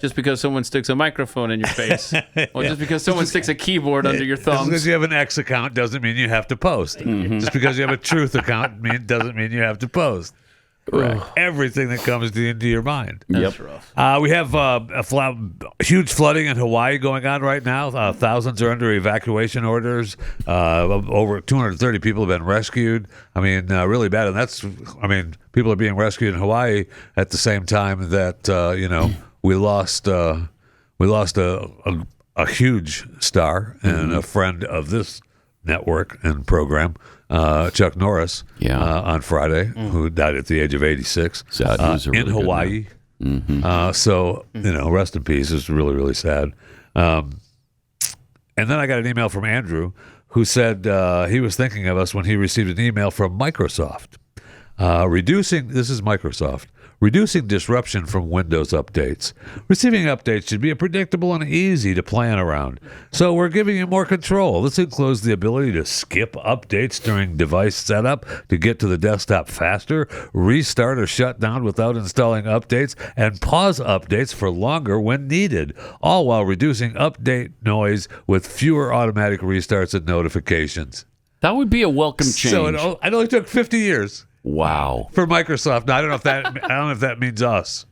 Just because someone sticks a microphone in your face, or just because someone sticks a keyboard under your Just because thumbs. you have an X account doesn't mean you have to post. Just because you have a Truth account doesn't mean you have to post. Correct. Everything that comes into your mind. That's rough. We have huge flooding in Hawaii going on right now. Thousands are under evacuation orders. Over 230 people have been rescued. I mean, really bad. And people are being rescued in Hawaii at the same time that we lost a huge star and a friend of this network and program, Chuck Norris, on Friday, who died at the age of 86 Sad news, in really good Hawaii. So, rest in peace. It's really, really sad. And then I got an email from Andrew who said he was thinking of us when he received an email from Microsoft. This is Microsoft. Reducing disruption from Windows updates. Receiving updates should be predictable and easy to plan around. So we're giving you more control. This includes the ability to skip updates during device setup to get to the desktop faster, restart or shut down without installing updates, and pause updates for longer when needed, all while reducing update noise with fewer automatic restarts and notifications. That would be a welcome change. So it only took 50 years. Wow. For Microsoft. Now, I don't know if that means us.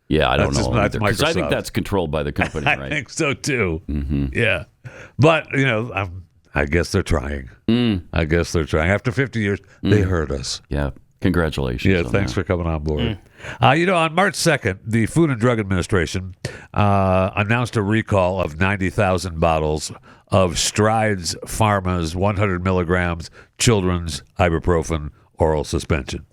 Yeah, I don't That's know just either. Because I think Microsoft. that's controlled by the company, I right? think so too. Yeah, but I guess they're trying. I guess they're trying. After 50 years, they heard us. Yeah. Congratulations. Yeah, thanks for coming on board. On March 2nd, the Food and Drug Administration announced a recall of 90,000 bottles of Strides Pharma's 100 milligrams children's ibuprofen oral suspension.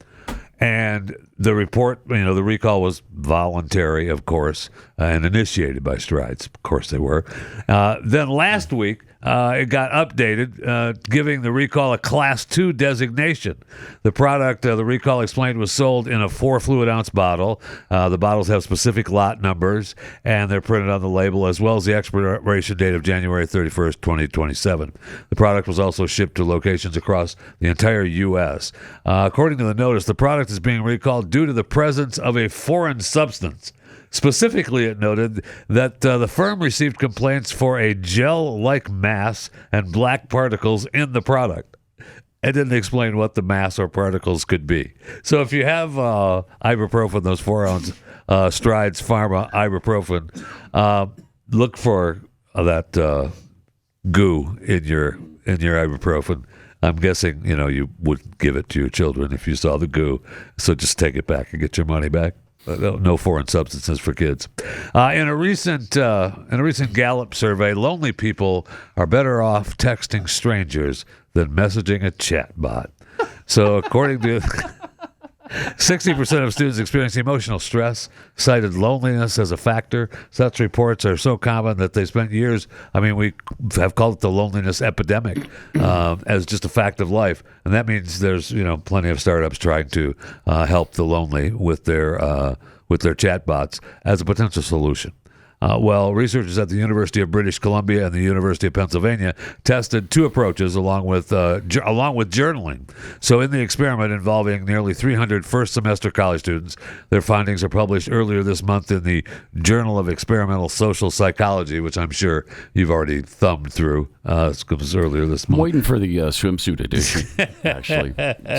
And the report, the recall was voluntary, of course, and initiated by Strides. Of course they were. Then last week, it got updated, giving the recall a Class 2 designation. The product, the recall explained, was sold in a 4 fluid ounce bottle. The bottles have specific lot numbers, and they're printed on the label, as well as the expiration date of January 31st, 2027. The product was also shipped to locations across the entire U.S. According to the notice, the product is being recalled due to the presence of a foreign substance. Specifically, it noted that the firm received complaints for a gel-like mass and black particles in the product. It didn't explain what the mass or particles could be. So if you have ibuprofen, those 4-ounce Strides Pharma ibuprofen, look for that goo in your ibuprofen. I'm guessing, you wouldn't give it to your children if you saw the goo. So just take it back and get your money back. No foreign substances for kids. In a recent Gallup survey, lonely people are better off texting strangers than messaging a chatbot. So according to 60% of students experiencing emotional stress cited loneliness as a factor. Such reports are so common that they spent years, we have called it the loneliness epidemic, as just a fact of life. And that means there's, plenty of startups trying to help the lonely with their chatbots as a potential solution. Researchers at the University of British Columbia and the University of Pennsylvania tested 2 approaches along with journaling. So in the experiment involving nearly 300 first-semester college students, their findings are published earlier this month in the Journal of Experimental Social Psychology, which I'm sure you've already thumbed through. It was earlier this month. I'm waiting for the swimsuit edition, actually.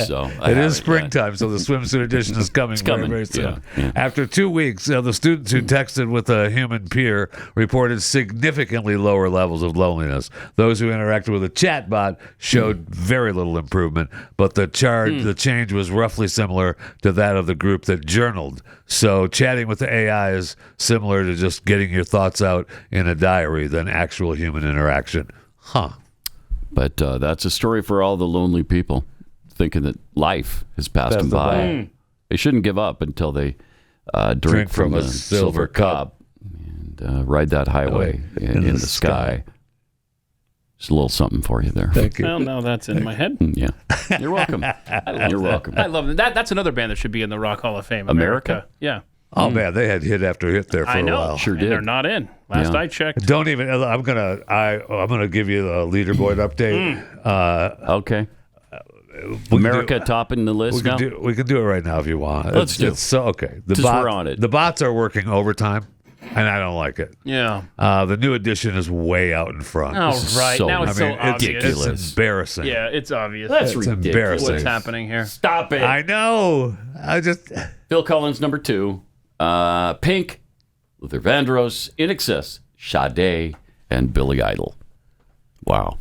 So it is springtime, so the swimsuit edition is coming very, very soon. Yeah. After 2 weeks, the students who texted with a human peer reported significantly lower levels of loneliness. Those who interacted with a chatbot showed very little improvement, but the change was roughly similar to that of the group that journaled. So chatting with the AI is similar to just getting your thoughts out in a diary than actual human interaction. But that's a story for all the lonely people thinking that life has passed them by. They shouldn't give up until they drink from a silver cup. Ride that highway in the sky. Just a little something for you there. Thank you. Well, now that's in my head. Yeah. You're welcome. You're welcome. I love that. That's another band that should be in the Rock Hall of Fame. America? Yeah. Oh man, they had hit after hit there for I know. a while. Sure And did. they're not in. Last I checked. Don't even. I'm gonna give you a leaderboard update. Okay. America topping the list now? We can do it right now if you want. Let's do it. So okay. We're on it. The bots are working overtime. And I don't like it. Yeah. The new edition is way out in front. Oh, right. Now it's so obvious. It's embarrassing. Yeah, it's obvious. That's it's ridiculous. embarrassing. What's happening here? Stop it. I know. Phil Collins, number 2. Pink, Luther Vandross, In Excess, Sade, and Billy Idol. Wow.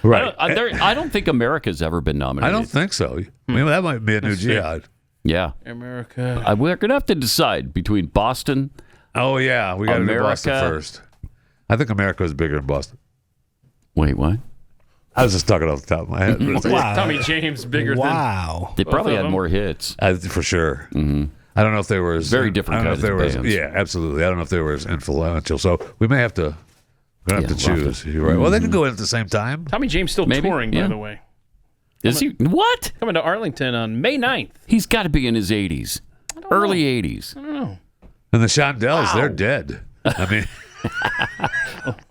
Right. I don't think America's ever been nominated. I don't think so. That might be a new jihad. Yeah. America. We're going to have to decide between Boston. Oh, yeah. We got to do Boston first. I think America is bigger than Boston. Wait, what? I was just talking off the top of my head. Wow. Tommy James bigger Wow. They probably of had them. more hits. For sure. Mm-hmm. I don't know if they were as Very different kinds of bands. Yeah, absolutely. I don't know if they were as influential. So we may have to choose. You're right. Well, they can go in at the same time. Tommy James still Maybe, touring, by the way. Is he? What? Coming to Arlington on May 9th. He's got to be in his 80s. Early 80s. I don't know. And the Shondells, they're dead. I mean,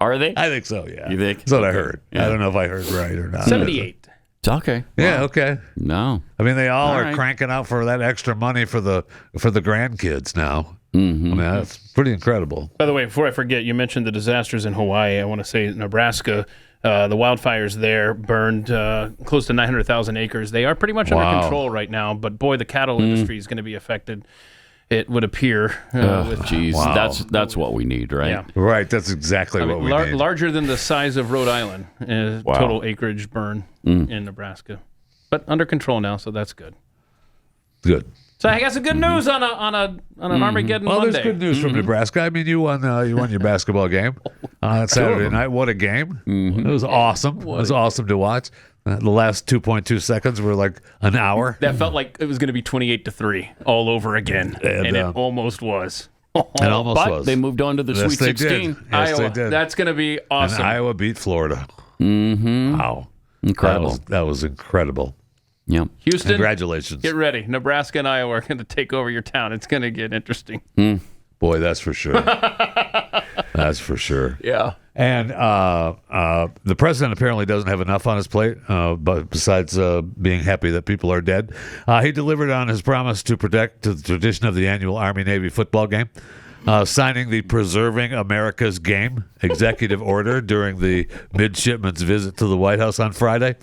are they? I think so, yeah. You think? That's what I heard. Yeah. I don't know if I heard right or not. 78. It's okay. Yeah, okay. No. I mean, they all are right. cranking out for that extra money for the grandkids now. Mm-hmm. I mean, that's pretty incredible. By the way, before I forget, you mentioned the disasters in Hawaii. I want to say Nebraska, the wildfires there burned close to 900,000 acres. They are pretty much under control right now, but boy, the cattle industry is going to be affected. it would appear. Jeez, that's what we need, right? Yeah. Right, that's exactly what we need. Larger than the size of Rhode Island, total acreage burn in Nebraska, but under control now, so that's good. Good. So I got some good news on an Armageddon Monday. Well, there's good news from Nebraska. I mean, you won your basketball game on Saturday night. What a game! It was awesome. It was awesome to watch. The last 2.2 seconds were like an hour. That felt like it was going to be 28-3 all over again, and it almost was. It almost but was. they moved on to the Sweet 16. Yes, Iowa. they did. That's going to be awesome. And Iowa beat Florida. Wow. Incredible. That was incredible. Yeah. Houston, congratulations. Get ready. Nebraska and Iowa are going to take over your town. It's going to get interesting. Boy, that's for sure. That's for sure. Yeah. And the president apparently doesn't have enough on his plate, but besides being happy that people are dead. He delivered on his promise to protect the tradition of the annual Army-Navy football game, signing the Preserving America's Game executive order during the midshipman's visit to the White House on Friday.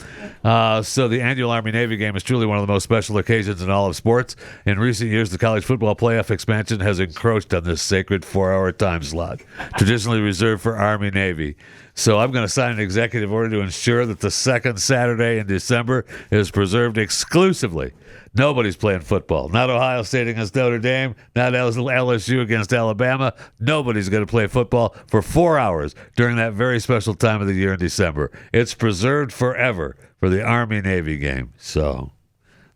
So the annual Army-Navy game is truly one of the most special occasions in all of sports. In recent years, the college football playoff expansion has encroached on this sacred 4-hour time slot, traditionally reserved for Army-Navy. So I'm going to sign an executive order to ensure that the second Saturday in December is preserved exclusively. Nobody's playing football. Not Ohio State against Notre Dame. Not LSU against Alabama. Nobody's going to play football for 4 hours during that very special time of the year in December. It's preserved forever for the Army-Navy game. So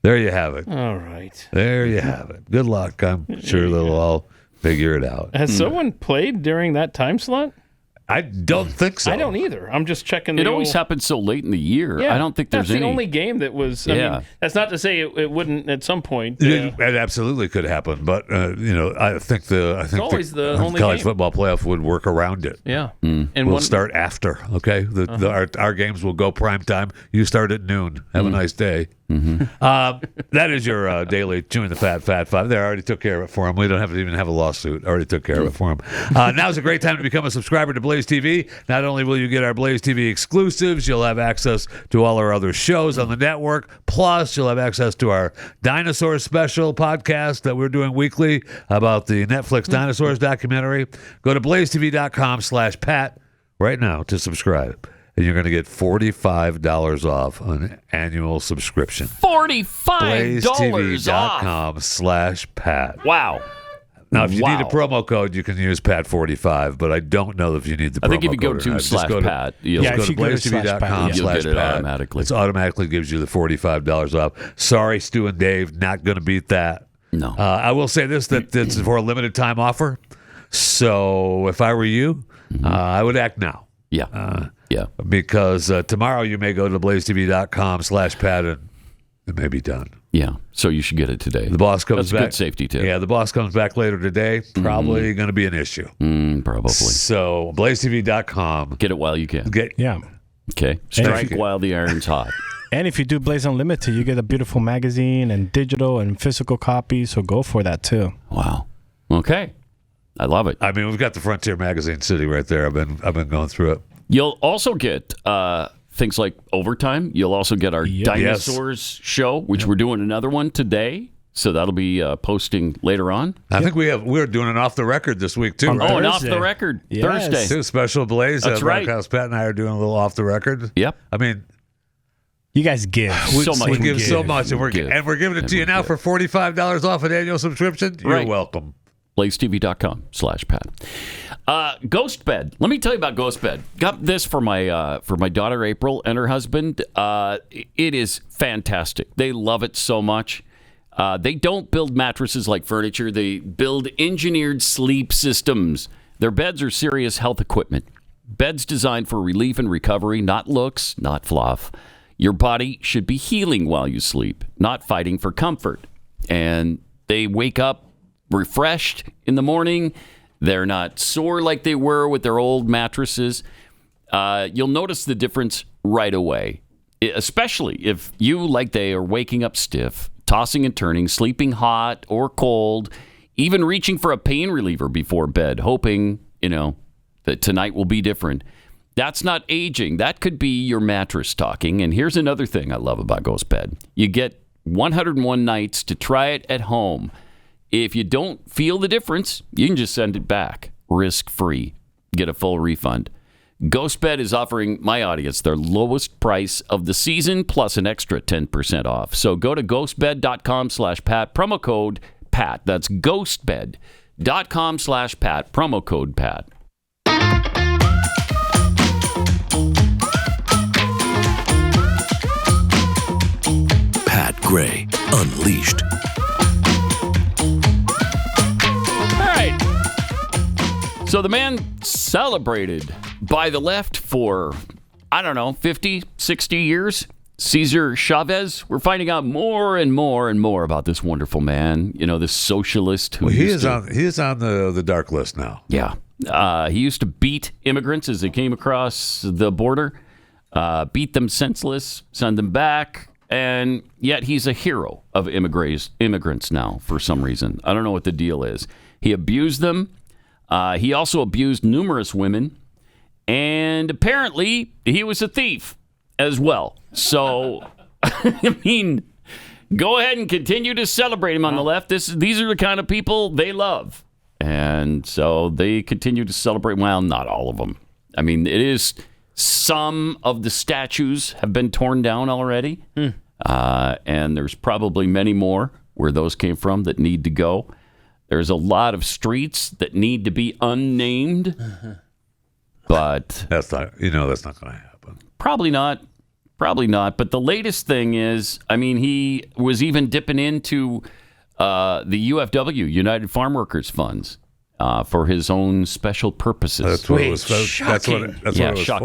there you have it. All right. There you have it. Good luck. I'm sure they'll all figure it out. Has someone played during that time slot? I don't think so. I don't either. I'm just checking. It always happens so late in the year. Yeah, I don't think there's that's any. the only game that was. I mean, that's not to say it wouldn't at some point. It absolutely could happen, but I think the only college game. football playoff would work around it. Yeah, and we'll start after. Okay, our games will go prime time. You start at noon. Have a nice day. That is your daily chewing the fat five. They already took care of it for him. We don't have to even have a lawsuit. Already took care of it for him. Now's a great time to become a subscriber to Blaze TV. Not only will you get our Blaze TV exclusives, you'll have access to all our other shows on the network. Plus, you'll have access to our Dinosaur Special podcast that we're doing weekly about the Netflix Dinosaurs documentary. Go to blazetv.com/Pat right now to subscribe. And you're going to get $45 off an annual subscription. $45 off. blazetv.com/Pat. Wow. Now, if you need a promo code, you can use Pat45, but I don't know if you need the promo code. I think if you go to /Pat, you'll go to blazetv.com/Pat. You'll get it automatically. It automatically gives you the $45 off. Sorry, Stu and Dave, not going to beat that. No. I will say this, that it's for a limited time offer. So if I were you, I would act now. Yeah. Because tomorrow you may go to blazetv.com/Pat and it may be done. Yeah. So you should get it today. The boss comes That's back. a good safety tip. Yeah, the boss comes back later today. Probably going to be an issue. Probably. So blazetv.com. Get it while you can. Okay. Strike while the iron's hot. And if you do Blaze Unlimited, you get a beautiful magazine and digital and physical copies. So go for that too. Wow. Okay. I love it. I mean, we've got the Frontier magazine sitting right there. I've been going through it. You'll also get things like overtime. You'll also get our Dinosaurs show, which we're doing another one today. So that'll be posting later on. I think we're doing an off the record this week too. Right? Oh, an off the record Thursday. Two special Blaze. That's right. Rockhouse Pat and I are doing a little off the record. Yep. I mean, you guys give so much. We give so much, and we're giving it to you now for $45 off an annual subscription. You're welcome. blazetv.com/Pat. Ghost bed. Let me tell you about Ghost bed. Got this for my daughter April and her husband. It is fantastic. They love it so much. They don't build mattresses like furniture. They build engineered sleep systems. Their beds are serious health equipment. Beds designed for relief and recovery, not looks, not fluff. Your body should be healing while you sleep, not fighting for comfort. And they wake up refreshed in the morning. They're not sore like they were with their old mattresses. You'll notice the difference right away, especially if you, like they, are waking up stiff, tossing and turning, sleeping hot or cold, even reaching for a pain reliever before bed, hoping, that tonight will be different. That's not aging. That could be your mattress talking. And here's another thing I love about Ghost Bed. You get 101 nights to try it at home. if you don't feel the difference, you can just send it back risk-free. Get a full refund. GhostBed is offering my audience their lowest price of the season plus an extra 10% off. So go to ghostbed.com/Pat, promo code Pat. That's ghostbed.com/Pat, promo code Pat. Pat Gray Unleashed. All right. So the man celebrated by the left for, 50, 60 years. Cesar Chavez. We're finding out more and more and more about this wonderful man. This socialist who he is on the dark list now. Yeah. He used to beat immigrants as they came across the border, beat them senseless, send them back, and yet he's a hero of immigrants now for some reason. I don't know what the deal is. He abused them. He also abused numerous women, and apparently he was a thief as well. So, go ahead and continue to celebrate him on the left. These are the kind of people they love. And so they continue to celebrate. Well, not all of them. It is some of the statues have been torn down already. And there's probably many more where those came from that need to go. There's a lot of streets that need to be unnamed. But that's not going to happen. Probably not. But the latest thing is, he was even dipping into the UFW, United Farm Workers Funds, for his own special purposes. That's what it was shocking.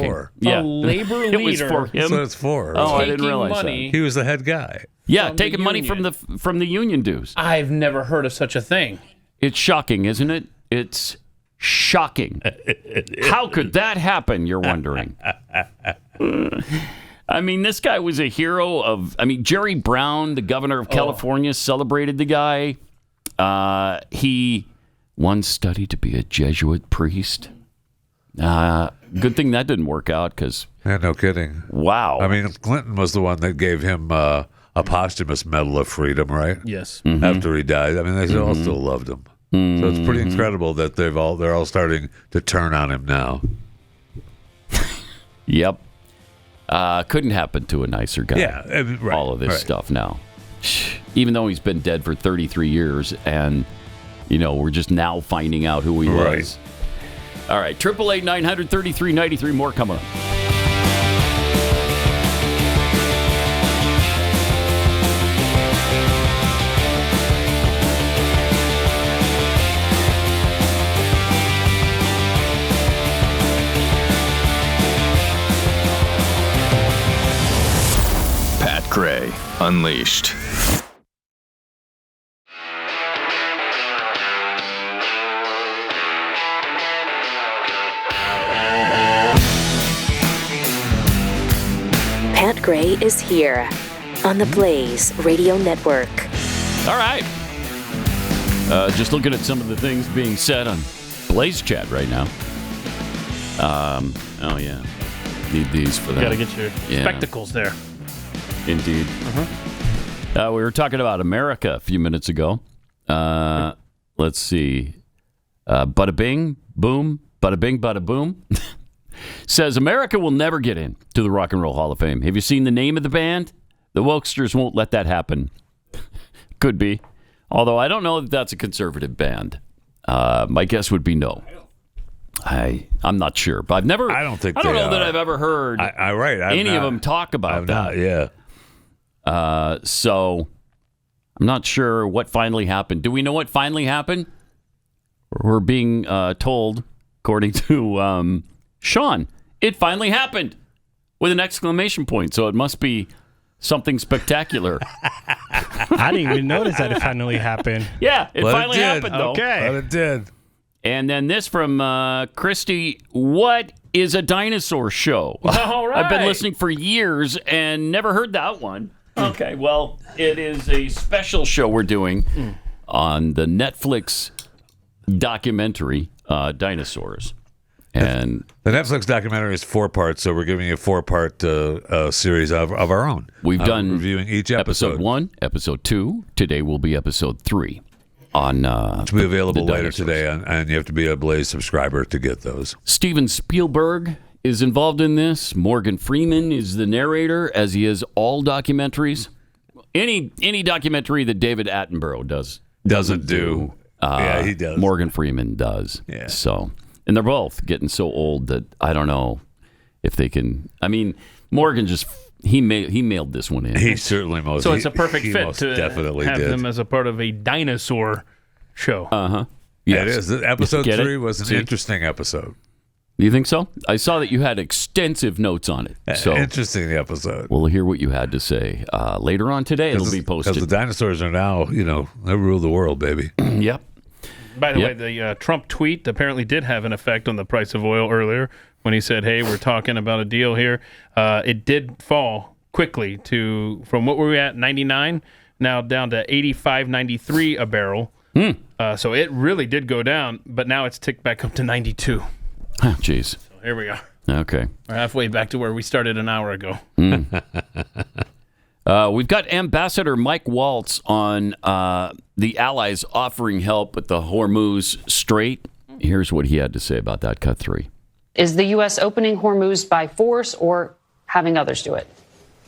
for. Yeah, a labor leader. It was for him. That's what it's for. Oh, I didn't realize money. He was the head guy. Yeah, From taking the money union. from the union dues. I've never heard of such a thing. It's shocking, isn't it? It's shocking. How could that happen, you're wondering? This guy was a hero of... Jerry Brown, the governor of California, celebrated the guy. He once studied to be a Jesuit priest. Good thing that didn't work out, because... Yeah, no kidding. Wow. Clinton was the one that gave him a posthumous Medal of Freedom, right? Yes. Mm-hmm. After he died. They all still loved him. So it's pretty incredible that they're all starting to turn on him now. Yep. Couldn't happen to a nicer guy. Yeah, right, all of this right. stuff now. Even though he's been dead for 33 years and, we're just now finding out who he was. All right, 888-900-3393. More coming up. Pat Gray Unleashed. Pat Gray is here on the Blaze Radio Network. All right. Just looking at some of the things being said on Blaze Chat right now. Oh, yeah. Need these for that. Got to get your spectacles there. Indeed. We were talking about America a few minutes ago. Let's see. Bada bing, boom, bada bing, bada boom. Says America will never get in to the Rock and Roll Hall of Fame. Have you seen the name of the band? The Wokesters won't let that happen. Could be. Although I don't know that that's a conservative band. My guess would be no. I'm not sure, but I've never. I don't think. I don't they know are. that I've ever heard any of them talk about that. Yeah. So I'm not sure what finally happened. Do we know what finally happened? We're being told, according to Sean, it finally happened with an exclamation point. So it must be something spectacular. I didn't even notice that it finally happened. Yeah, it finally happened, though. Okay. But it did. And then this from Christy. What is a dinosaur show? All right. I've been listening for years and never heard that one. Okay, well, it is a special show we're doing on the Netflix documentary Dinosaurs. And the Netflix documentary is 4 parts, so we're giving you a 4-part series of our own. We've done reviewing each episode. Episode 1, Episode 2. Today will be Episode 3. to be available the later dinosaurs. today, and you have to be a Blaze subscriber to get those. Steven Spielberg is involved in this. Morgan Freeman is the narrator, as he is all documentaries. Any documentary that David Attenborough doesn't do. Yeah, he does. Morgan Freeman does. Yeah. So, and they're both getting so old that I don't know if they can. I mean, Morgan just he mailed this one in. He certainly most. So it's a perfect he fit most to definitely have did. them as a part of a dinosaur show. Yes. It is. Episode Get it? 3 was an See? interesting episode. You think so? I saw that you had extensive notes on it. So Interesting episode. we'll hear what you had to say later on today. It'll be posted. Because the dinosaurs are now, they rule the world, baby. Yep. By the Yep. way, the Trump tweet apparently did have an effect on the price of oil earlier when he said, "Hey, we're talking about a deal here." It did fall quickly from what were we at, 99, now down to 85.93 a barrel. So it really did go down, but now it's ticked back up to 92. Jeez. So here we are. Okay. We're halfway back to where we started an hour ago. We've got Ambassador Mike Waltz on the Allies offering help at the Hormuz Strait. Here's what he had to say about that. Cut 3. Is the U.S. opening Hormuz by force or having others do it?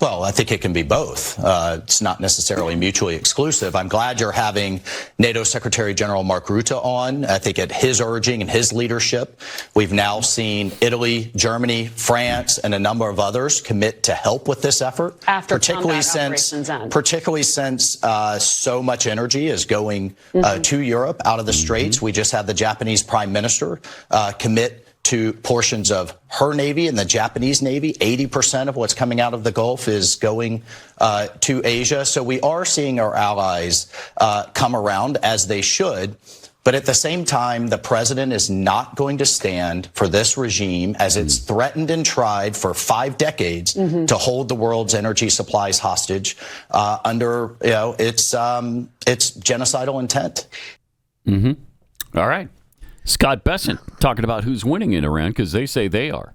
Well, I think it can be both. It's not necessarily mutually exclusive. I'm glad you're having NATO Secretary General Mark Rutte on. I think at his urging and his leadership, we've now seen Italy, Germany, France, and a number of others commit to help with this effort. After combat operations end. Particularly since so much energy is going to Europe out of the Straits. We just had the Japanese Prime Minister commit to portions of her Navy and the Japanese Navy. 80% of what's coming out of the Gulf is going to Asia. So we are seeing our allies come around, as they should. But at the same time, the president is not going to stand for this regime, as it's threatened and tried for 5 decades to hold the world's energy supplies hostage under its genocidal intent. All right. Scott Bessent talking about who's winning in Iran, because they say they are.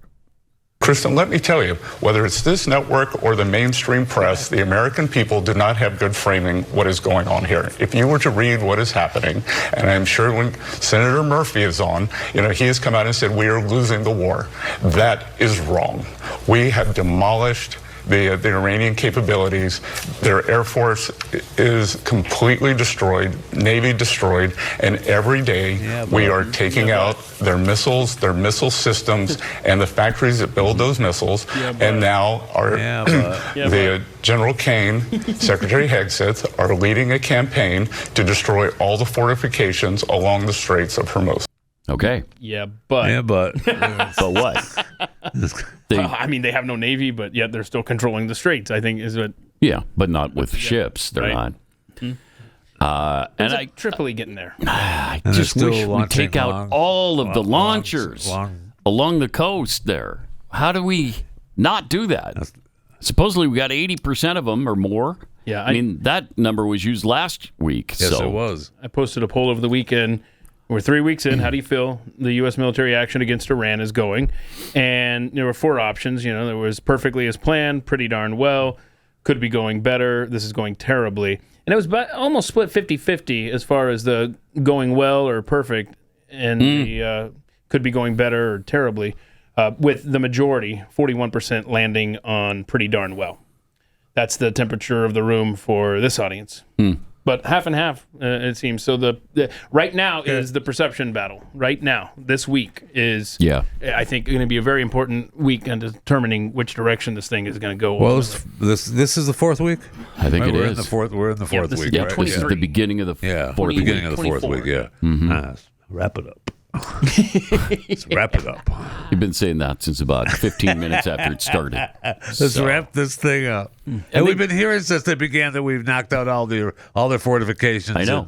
Kristen, let me tell you, whether it's this network or the mainstream press, the American people do not have good framing what is going on here. If you were to read what is happening, and I'm sure when Senator Murphy is on, he has come out and said we are losing the war. That is wrong. We have demolished the Iranian capabilities. Their Air Force is completely destroyed, Navy destroyed, and every day we are taking out their missiles, their missile systems, and the factories that build those missiles. And now the General Kane, Secretary Hegseth are leading a campaign to destroy all the fortifications along the Straits of Hormuz. Okay. But But what? I mean, they have no Navy, but yet they're still controlling the Straits, I think is what. Yeah, but not with ships. They're Right. not. And Tripoli getting there. I And just they're wish still we'd take out launching all of the launchers long- along the coast there. How do we not do that? Supposedly we got 80% of them or more. Yeah, I mean, that number was used last week. Yes, so. it was. I posted a poll over the weekend. We're 3 weeks in. How do you feel the U.S. military action against Iran is going? And there were 4 options. There was perfectly as planned, pretty darn well, could be going better, this is going terribly. And it was almost split 50-50 as far as the going well or perfect and the could be going better or terribly, with the majority, 41%, landing on pretty darn well. That's the temperature of the room for this audience. But half and half, it seems. So the right now is the perception battle. Right now, this week is, I think, going to be a very important week in determining which direction this thing is going to go. Well, this is the 4th week. I think it we're is. In the fourth, we're in the 4th week. Yeah, right? this is the beginning of the fourth beginning week. of the 4th week. Yeah. Nice. Wrap it up. Let's wrap it up. You've been saying that since about 15 minutes after it started. Let's wrap this thing up. And we've been hearing since they began that we've knocked out all their fortifications. I know.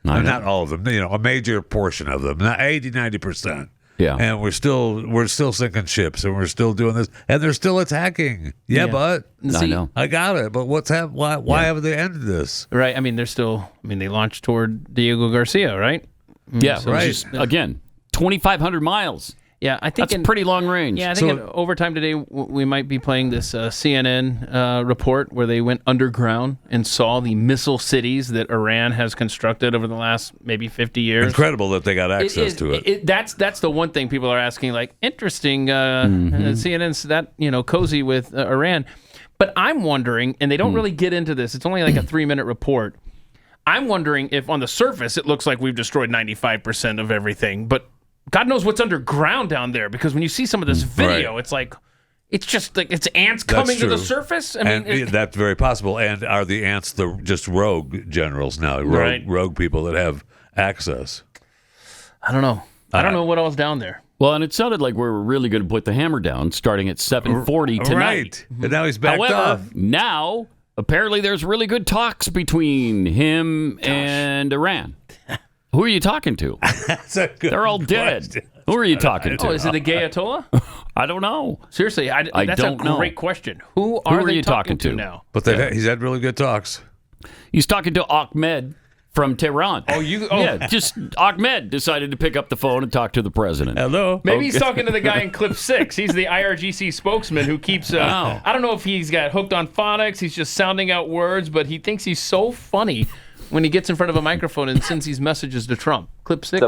Not all of them. A major portion of them. Not 80-90%. Yeah. And we're still sinking ships, and we're still doing this, and they're still attacking. But I know. I got it. But what's happened? Why haven't they ended this? Right. I mean, they launched toward Diego Garcia, right? Yeah, So right. Again, 2,500 miles. Yeah, I think that's pretty long range. Yeah, I think in overtime today we might be playing this CNN report where they went underground and saw the missile cities that Iran has constructed over the last maybe 50 years. Incredible that they got access to it. That's the one thing people are asking. Like, interesting. CNN's that cozy with Iran, but I'm wondering, and they don't really get into this. It's only like a 3-minute report. I'm wondering if on the surface it looks like we've destroyed 95% of everything, but God knows what's underground down there, because when you see some of this video, it's like, it's just like it's ants coming to the surface. I mean, that's very possible. And are the ants just rogue generals now? Rogue people that have access? I don't know. I don't know what else down there. Well, and it sounded like we were really going to put the hammer down starting at 7:40 tonight. Right. And now he's backed off. Now, apparently there's really good talks between him and Iran. Who are you talking to? That's a good They're all dead. question. Who are you talking to? Oh, is it the gay Ayatollah? I don't know. Seriously, that's don't a know. great question. Who are they you talking to now? But he's had really good talks. He's talking to Ahmed from Tehran. Yeah, just Ahmed decided to pick up the phone and talk to the president. Hello. Maybe he's talking to the guy in clip 6. He's the IRGC spokesman who keeps. I don't know if he's got hooked on phonics. He's just sounding out words, but he thinks he's so funny when he gets in front of a microphone and sends these messages to Trump. Clip 6.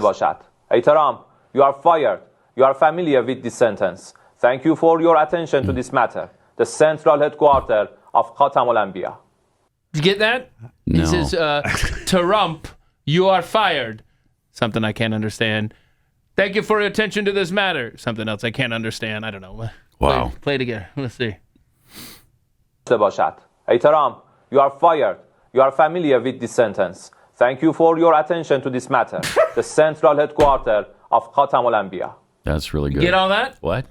Hey, Trump, you are fired. You are familiar with this sentence. Thank you for your attention to this matter. The central headquarters of Khatam al-Anbiya. Did you get that? No. He says, Trump, you are fired. Something I can't understand. Thank you for your attention to this matter. Something else I can't understand. I don't know. Wow. Play it again. Let's see. Hey, Trump, you are fired. You are familiar with this sentence. Thank you for your attention to this matter. The central headquarters of Khatam al-Anbiya. That's really good. Get all that? What?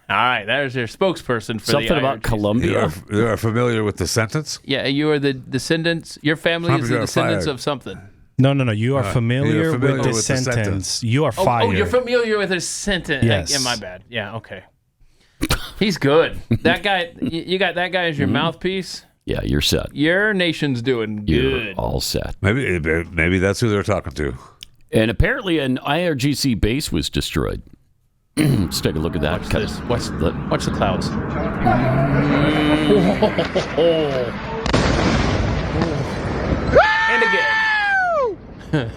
All right, there's your spokesperson for Something the about IRGC. Colombia. You are familiar with the sentence? Yeah, you are the descendants. Your family Trump, is the you are descendants fired. of something. No. You are familiar with the sentence. sentence. You are fired. Oh, you're familiar with his sentence. Yes. Yeah, my bad. Yeah, okay. He's good. That guy, you got that guy as your mouthpiece. Yeah, you're set. Your nation's doing You're good. all set. Maybe that's who they're talking to. And apparently an IRGC base was destroyed. Let's take a look at that. Watch this. Watch the clouds. And again.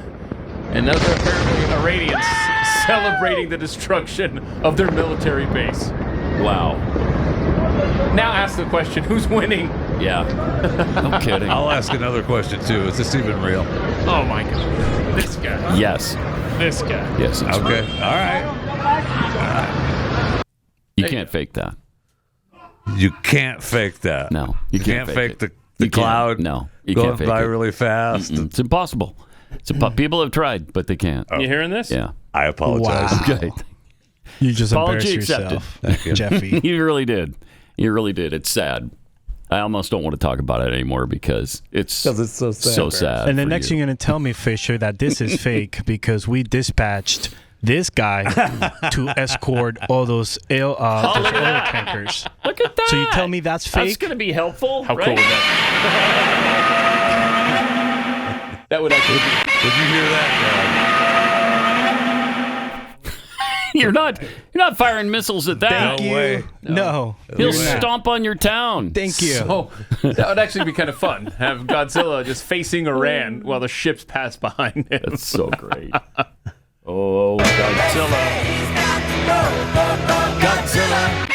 And those are apparently Iranians celebrating the destruction of their military base. Wow. Now ask the question, who's winning? Yeah. No kidding. I'll ask another question, too. Is this even real? Oh, my God. This guy. Yes. This guy. Yes. It's Okay. real. All right. You can't fake that. You can't fake that. No. You can't fake it. the You can't. cloud. No. You going can't fake by it. really fast. It's impossible. People have tried, but they can't. You hearing this? Yeah. I apologize. Wow. Okay. You just Apology embarrassed accepted. yourself, Thank you. Jeffy. You really did. You really did. It's sad. I almost don't want to talk about it anymore because it's so sad. So sad. And the for next you. you're going to tell me, Fisher, that this is fake because we dispatched this guy to escort all those oil tankers. Look at that. So you tell me that's fake? That's going to be helpful. How right? cool would that That would actually be. Did you hear that? You're not firing missiles at that. Thank No you. way. No. He'll You're not. stomp on your town. Thank you. Oh, that would actually be kind of fun. Have Godzilla just facing Iran while the ships pass behind him. That's so great. Oh, Godzilla. Godzilla.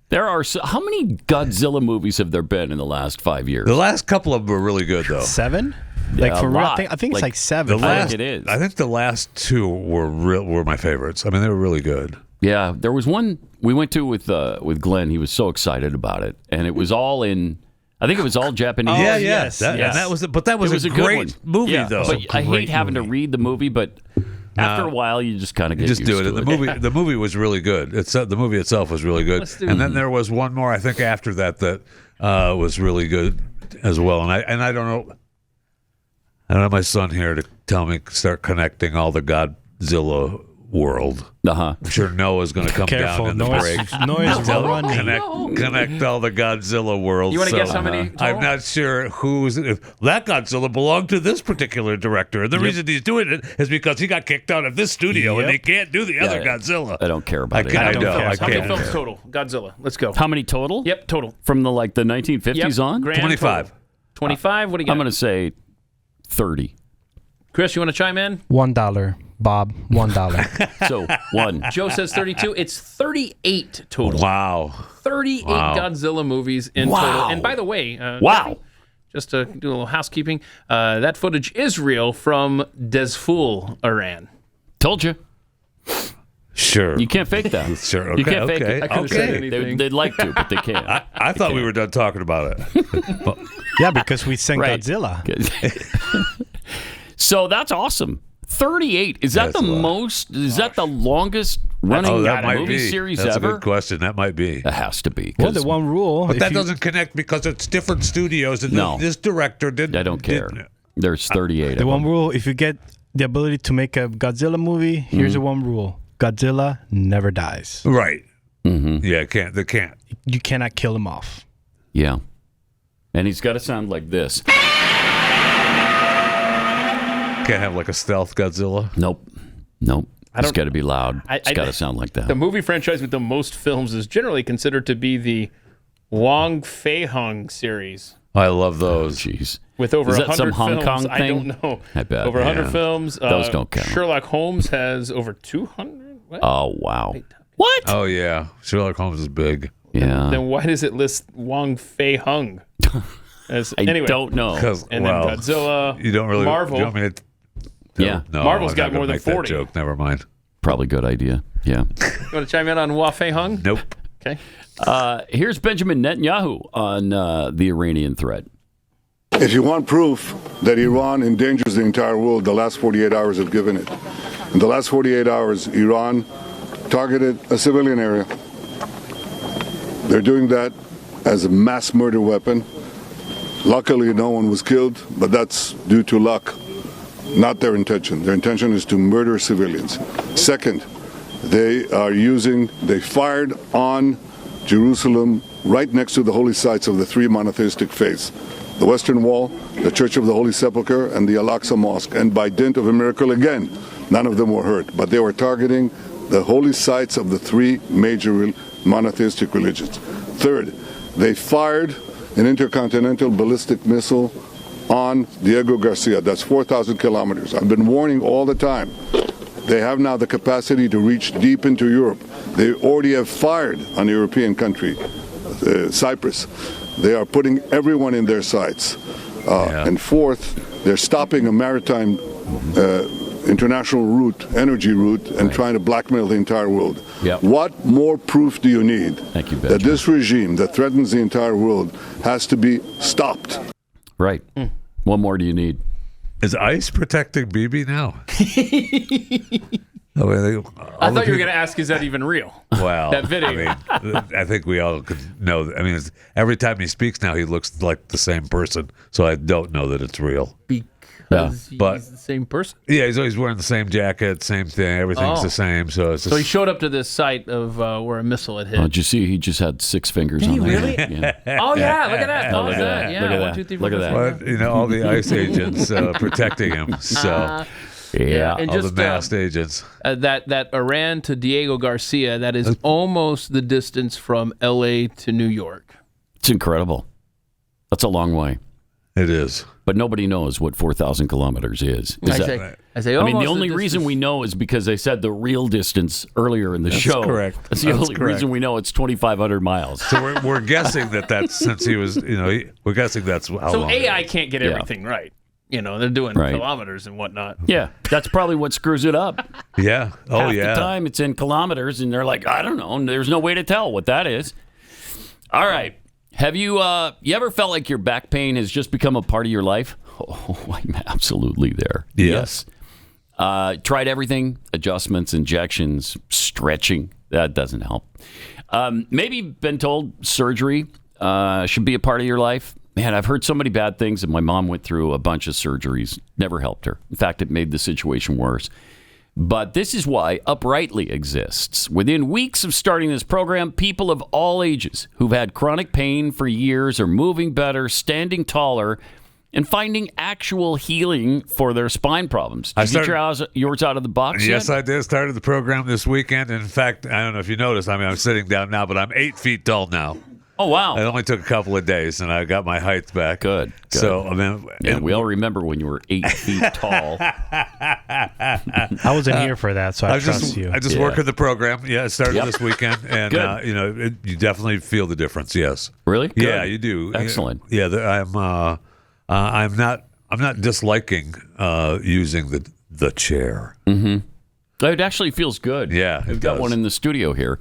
There are how many Godzilla movies have there been in the last 5 years? The last couple of them were really good, though. 7? Yeah, Like for a real? lot. I think it's like 7. I think it is. I think the last two were my favorites. I mean, they were really good. Yeah, there was one we went to with Glenn. He was so excited about it, and it was all in. I think it was all Japanese. yes. And that was, but that It was, was a a good great one. movie, Yeah, though. but I hate having to read the movie, but after a while, you just kind of get just used do it. to And the movie was really good. The movie itself was really good. And then there was one more, I think, after that was really good as well. And I don't know. I don't have my son here to tell me start connecting all the Godzilla world. I'm sure Noah's going to come Careful, down in the break. Noah's running. Connect all the Godzilla worlds. You want to guess how many? I'm not sure if that Godzilla belonged to this particular director. And the reason he's doing it is because he got kicked out of this studio and they can't do the other Godzilla. I don't care about it. I know. How many films total? Godzilla. Let's go. How many total? Yep, total. From the 1950s on? Grand 25. Total. 25? What do you got? I'm going to say 30. Chris, you want to chime in? $1, Bob. $1. So, 1. Joe says 32. It's 38 total. Wow. 38 Godzilla movies in total. And by the way, just to do a little housekeeping, that footage is real from Dezful, Iran. Told you. Sure. You can't fake that. Sure. Okay. You can't fake it. I could have said anything. They'd like to, but they can't. I thought we were done talking about it. Yeah, because we sang Godzilla. So that's awesome. 38. Is that the most? Is that the longest running movie series That's ever? a good question. That might be. It has to be. Well, the one rule. But that doesn't connect because it's different studios, and this director didn't. I don't care. There's 38. The one rule: if you get the ability to make a Godzilla movie, here's the one rule: Godzilla never dies. Right. Mm-hmm. Yeah, they can't. You cannot kill him off. Yeah. And he's got to sound like this. Can't have like a stealth Godzilla. Nope. It's got to be loud. It's got to sound like that. The movie franchise with the most films is generally considered to be the Wong Fei-hung series. I love those. Jeez. With over 100 some Hong films. Kong thing? I don't know. I bet. Over 100 films. Those don't count. Sherlock Holmes has over 200. What? Oh, wow. What? Oh, yeah. Sherlock Holmes is big. Yeah. Then why does it list Wong Fei-hung? Anyway, don't know. And then Godzilla. You don't really. Marvel. You want me to, yeah. No, Marvel's I'm got not gonna more than make that 40. joke. Never mind. Probably good idea. Yeah. You want to chime in on Wong Fei-hung? Nope. Okay. Here's Benjamin Netanyahu on the Iranian threat. If you want proof that Iran endangers the entire world, the last 48 hours have given it. In the last 48 hours, Iran targeted a civilian area. They're doing that as a mass murder weapon. Luckily, no one was killed, but that's due to luck, not their intention. Their intention is to murder civilians. Second, they fired on Jerusalem right next to the holy sites of the three monotheistic faiths, the Western Wall, the Church of the Holy Sepulchre, and the Al-Aqsa Mosque. And by dint of a miracle again, none of them were hurt, but they were targeting the holy sites of the three major monotheistic religions. Third, they fired an intercontinental ballistic missile on Diego Garcia. That's 4,000 kilometers. I've been warning all the time. They have now the capacity to reach deep into Europe. They already have fired on a European country, Cyprus. They are putting everyone in their sights. And fourth, they're stopping a maritime international route, energy route, and trying to blackmail the entire world. Yep. What more proof do you need that this regime that threatens the entire world has to be stopped? Right. What more do you need? Is ICE protecting Bibi now? I thought you were going to ask, is that even real? Well, that video. I mean, I think we all could know. I mean, every time he speaks now, he looks like the same person. So I don't know that it's real. Because he's the same person? Yeah, he's always wearing the same jacket, same thing. Everything's the same. So it's he showed up to this site of where a missile had hit. Oh, did you see? He just had 6 fingers Did on he there. really? Yeah. Oh, yeah. Look at that. Oh, look at that. Yeah. Look at 1, that. 2, 3, 4, Look at 5, that. But, all the ICE agents protecting him. So, and all just the masked agents. That Iran to Diego Garcia, that is almost the distance from L.A. to New York. It's incredible. That's a long way. It is. But nobody knows what 4,000 kilometers is. I mean, the only reason we know is because they said the real distance earlier in the show. Correct. That's the only reason we know it's 2,500 miles. So we're guessing that's since he was, we're guessing that's how So long. AI can't get everything right. They're doing kilometers and whatnot. Yeah, that's probably what screws it up. Yeah. Oh, Half yeah. the time it's in kilometers, and they're like, I don't know. And there's no way to tell what that is. All right. Have you ever felt like your back pain has just become a part of your life? Oh, I'm absolutely there. Yes. Tried everything, adjustments, injections, stretching. That doesn't help. Maybe been told surgery should be a part of your life. Man, I've heard so many bad things, and my mom went through a bunch of surgeries. Never helped her. In fact, it made the situation worse. But this is why Uprightly exists. Within weeks of starting this program, people of all ages who've had chronic pain for years are moving better, standing taller, and finding actual healing for their spine problems. Did you get yours out of the box Yes, yet? I did. Started the program this weekend. In fact, I don't know if you noticed, I'm sitting down now, but I'm 8 feet tall now. Oh, wow. It only took a couple of days, and I got my height back. Good. So, we all remember when you were 8 feet tall. I wasn't here for that, so I trust you. I just work in the program. Yeah, it started this weekend, and you definitely feel the difference. Yes, really? Good. Yeah, you do. Excellent. Yeah, I'm not disliking using the chair. Mm-hmm. It actually feels good. Yeah, we've got one in the studio here,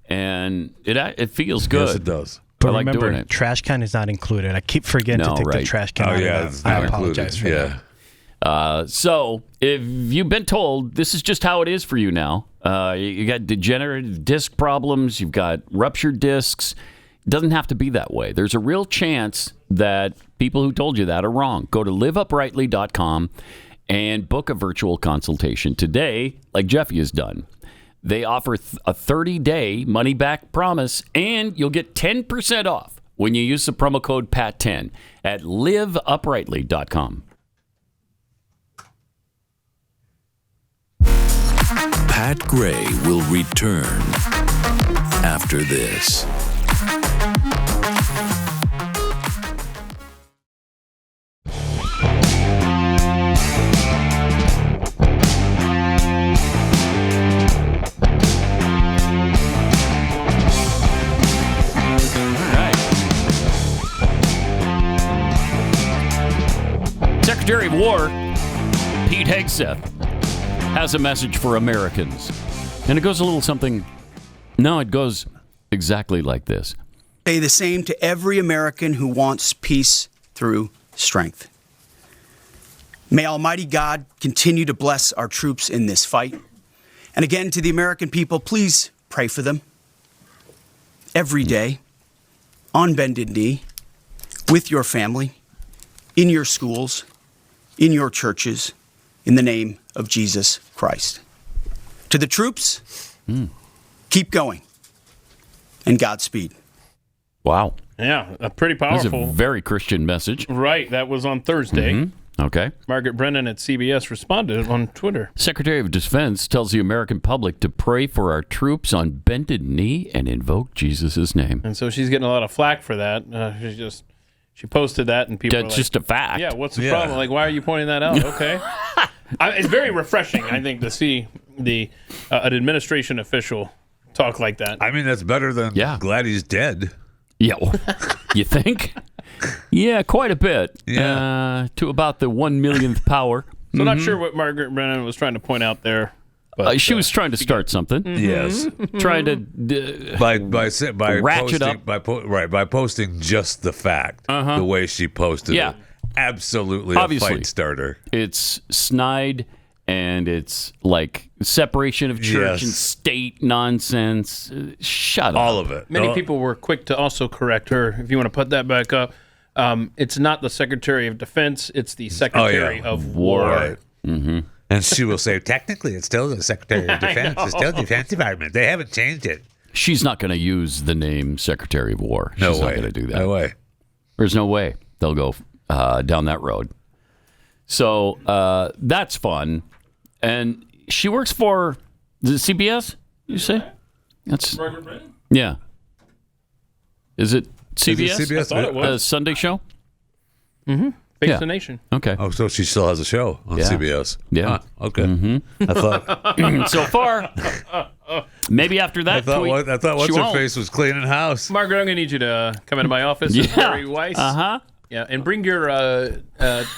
and it feels good. Yes, it does. But I like remember, doing it. trash can is not included. I keep forgetting to take the trash can out. It's I not apologize included. for that. So if you've been told this is just how it is for you now, you got degenerative disc problems, you've got ruptured discs. It doesn't have to be that way. There's a real chance that people who told you that are wrong. Go to liveuprightly.com and book a virtual consultation today, like Jeffy has done. They offer a 30-day money-back promise, and you'll get 10% off when you use the promo code PAT10 at liveuprightly.com. Pat Gray will return after this. Secretary of War Pete Hegseth has a message for Americans. And it goes a little something... No, it goes exactly like this. Say the same to every American who wants peace through strength. May Almighty God continue to bless our troops in this fight. And again, to the American people, please pray for them. Every day, on bended knee, with your family, in your schools, in your churches, in the name of Jesus Christ. To the troops, keep going, and Godspeed. Wow. Yeah, a pretty powerful. That's a very Christian message. Right, that was on Thursday. Mm-hmm. Okay. Margaret Brennan at CBS responded on Twitter. Secretary of Defense tells the American public to pray for our troops on bended knee and invoke Jesus' name. And so she's getting a lot of flack for that. She posted that, and people. That's are like, just a fact. Yeah, what's the problem? Like, why are you pointing that out? Okay. It's very refreshing, I think, to see an administration official talk like that. I mean, that's better than glad he's dead. Yeah, you think? Yeah, quite a bit. Yeah. To about the 1/1,000,000th power. So not sure what Margaret Brennan was trying to point out there. But, she was trying to start something. Yes. Trying to by ratchet posting, up. By posting just the fact, the way she posted it. Absolutely Obviously, a fight starter. It's snide, and it's like separation of church and state nonsense. Shut up. All of it. Many people were quick to also correct her. If you want to put that back up, it's not the Secretary of Defense, it's the Secretary of War. Right. Mm-hmm. And she will say, technically, it's still the Secretary of Defense. It's still the Defense Department. They haven't changed it. She's not going to use the name Secretary of War. She's not going to do that. No way. There's no way they'll go down that road. So that's fun. And she works for CBS, you say? That's Margaret Brennan? Yeah. Is it CBS? Is it CBS? I thought it was. Sunday show? Mm-hmm. Face the Nation. Okay. Oh, so she still has a show on CBS. Yeah. Huh, okay. Mm-hmm. I thought so far. Maybe after that tweet. I thought what's her face was cleaning house. Margaret, I'm going to need you to come into my office. It's Barry Weiss. Uh-huh. Yeah, and bring your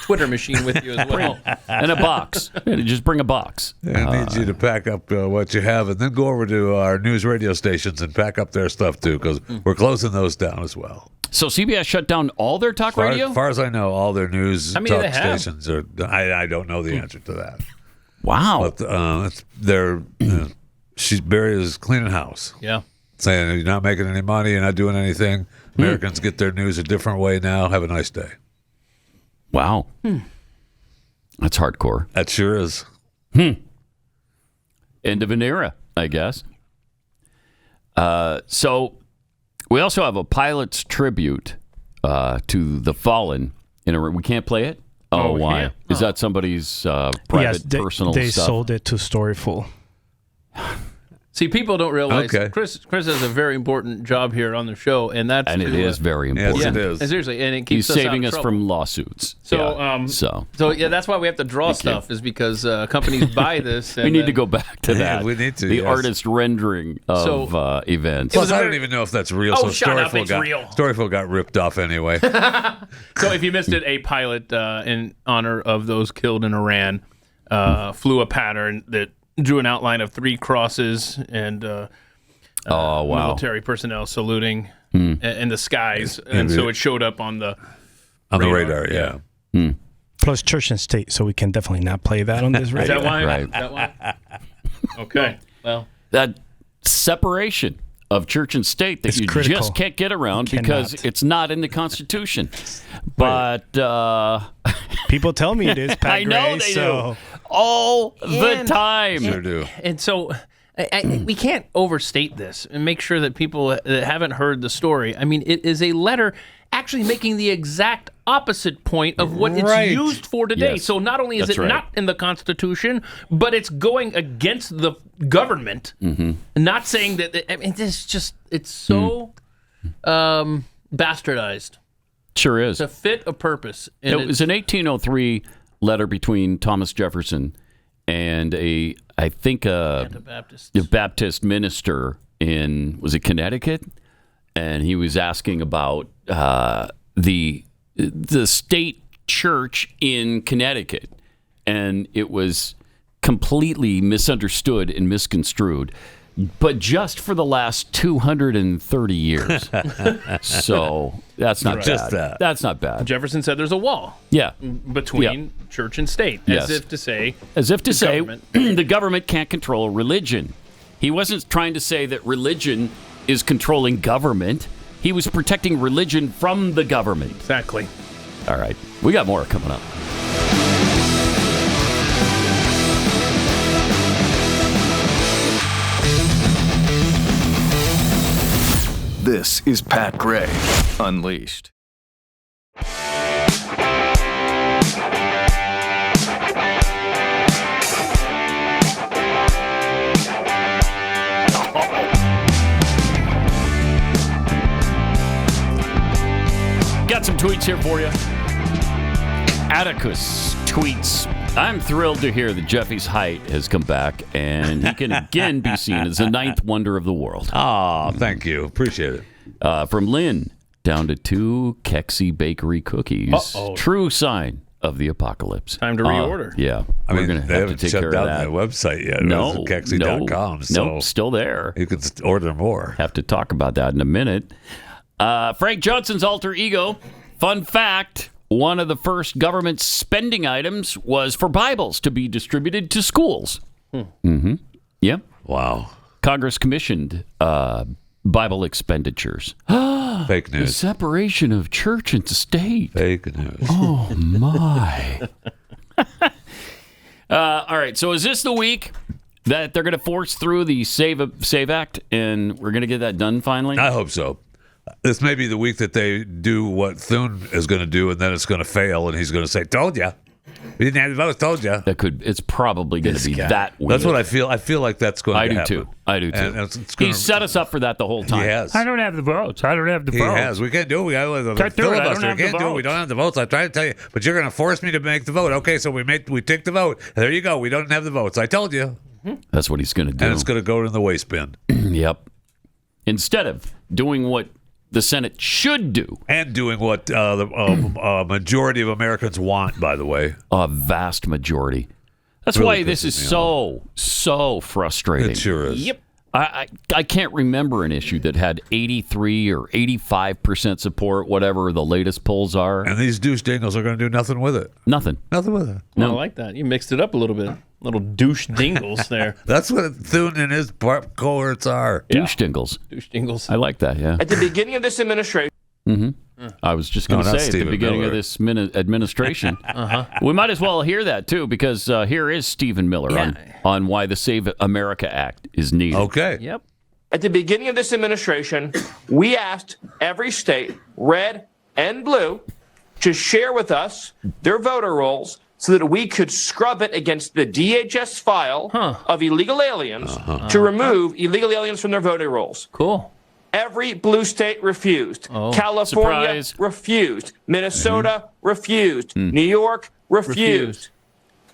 Twitter machine with you as well. And a box. Just bring a box. I need you to pack up what you have and then go over to our news radio stations and pack up their stuff, too, because we're closing those down as well. So CBS shut down all their talk radio? As far as I know, all their news How many talk they have? stations are. I don't know the answer to that. Wow. But Barry is cleaning house. Yeah. Saying you're not making any money, you're not doing anything. Americans get their news a different way now. Have a nice day. Wow. That's hardcore. That sure is. End of an era, I guess. So we also have a pilot's tribute to the fallen. We can't play it? Oh, why? Yeah. Is that somebody's private, personal they stuff? sold it to Storyful. See, people don't realize Chris has a very important job here on the show, and that's it is very important. Yes, it is. Seriously, and it keeps He's us saving out of us trouble. from lawsuits. So that's why we have to draw stuff, is because companies buy this. And we need to go back to that. we need to. The artist rendering of events. Plus, I don't even know if that's real. Oh, so shut up, it's real. Storyful got ripped off anyway. So if you missed it, a pilot in honor of those killed in Iran flew a pattern that drew an outline of 3 crosses and military personnel saluting in the skies, and so it showed up on the radar. Yeah. Plus church and state, so we can definitely not play that on this radio. Is that why? Right. Is that why? Okay. Well, that separation of church and state that It's you critical. just can't get around because it's not in the Constitution. But people tell me it is, Pat I know Gray, they so. do all the time. Sure do. And so we can't overstate this and make sure that people that haven't heard the story. I mean, it is a letter actually making the exact opposite point of what it's used for today. Yes. So not only is That's it right. not in the Constitution, but it's going against the government. Not saying that. I mean, it's so bastardized. Sure is. To fit a purpose. It And was an 1803 letter between Thomas Jefferson and a Baptist minister in, was it Connecticut? And he was asking about the state church in Connecticut, and it was completely misunderstood and misconstrued, but just for the last 230 years. So that's not bad. That's not bad. Jefferson said there's a wall. Yeah. Between church and state, as if to say, the government can't control religion. He wasn't trying to say that religion is controlling government. He was protecting religion from the government. Exactly. All right. We got more coming up. This is Pat Gray Unleashed. Got some tweets here for you. Atticus tweets, I'm thrilled to hear that Jeffy's height has come back and he can again be seen as the ninth wonder of the world. Oh, thank you. Appreciate it. From Lynn, down to 2 Kexi Bakery cookies. True sign of the apocalypse. Time to reorder. Yeah. I mean, we're going to they have haven't to take shut care down of that. that website yet. No. It's Kexi.com. No, still there. You can order more. Have to talk about that in a minute. Frank Johnson's alter ego. Fun fact, one of the first government spending items was for Bibles to be distributed to schools. Yep. Wow. Congress commissioned Bible expenditures. Fake The news. separation of church and state. Fake news. Oh, my. All right, so is this the week that they're going to force through the Save Act and we're going to get that done finally? I hope so. This may be the week that they do what Thune is going to do, and then it's going to fail, and he's going to say, "Told ya, we didn't have the votes. Told ya." It's probably going to be that week. That's what I feel. I feel like that's going to happen. I do too. And it's gonna, He set us up for that the whole time. He has. I don't have the votes. I don't have the He votes. has. We can't do it. We got Can't do it. I don't filibuster. We have the can't do it. We votes. don't have the votes. I tried to tell you, but you're going to force me to make the vote. Okay, so we take the vote. There you go. We don't have the votes. I told you. That's what he's going to do. And it's going to go in the waste bin. Yep. Instead of doing what the Senate should do. And doing what the majority of Americans want, by the way. A vast majority. That's Really why this pisses is me so frustrating. It sure is. Yep. I can't remember an issue that had 83 or 85% support, whatever the latest polls are. And these douche dingles are going to do nothing with it. Nothing. Nothing with it. No, I like that. You mixed it up a little bit. Little douche dingles there. That's what Thune and his cohorts are. Douche dingles. Douche dingles. I like that, yeah. At the beginning of this administration. I was just going to say at the Stephen beginning Miller. of this administration, we might as well hear that too, because here is Stephen Miller on why the Save America Act is needed. Okay. Yep. At the beginning of this administration, we asked every state, red and blue, to share with us their voter rolls so that we could scrub it against the DHS file of illegal aliens to remove illegal aliens from their voting rolls. Cool. Every blue state refused. California surprise. refused. Minnesota refused. New York refused.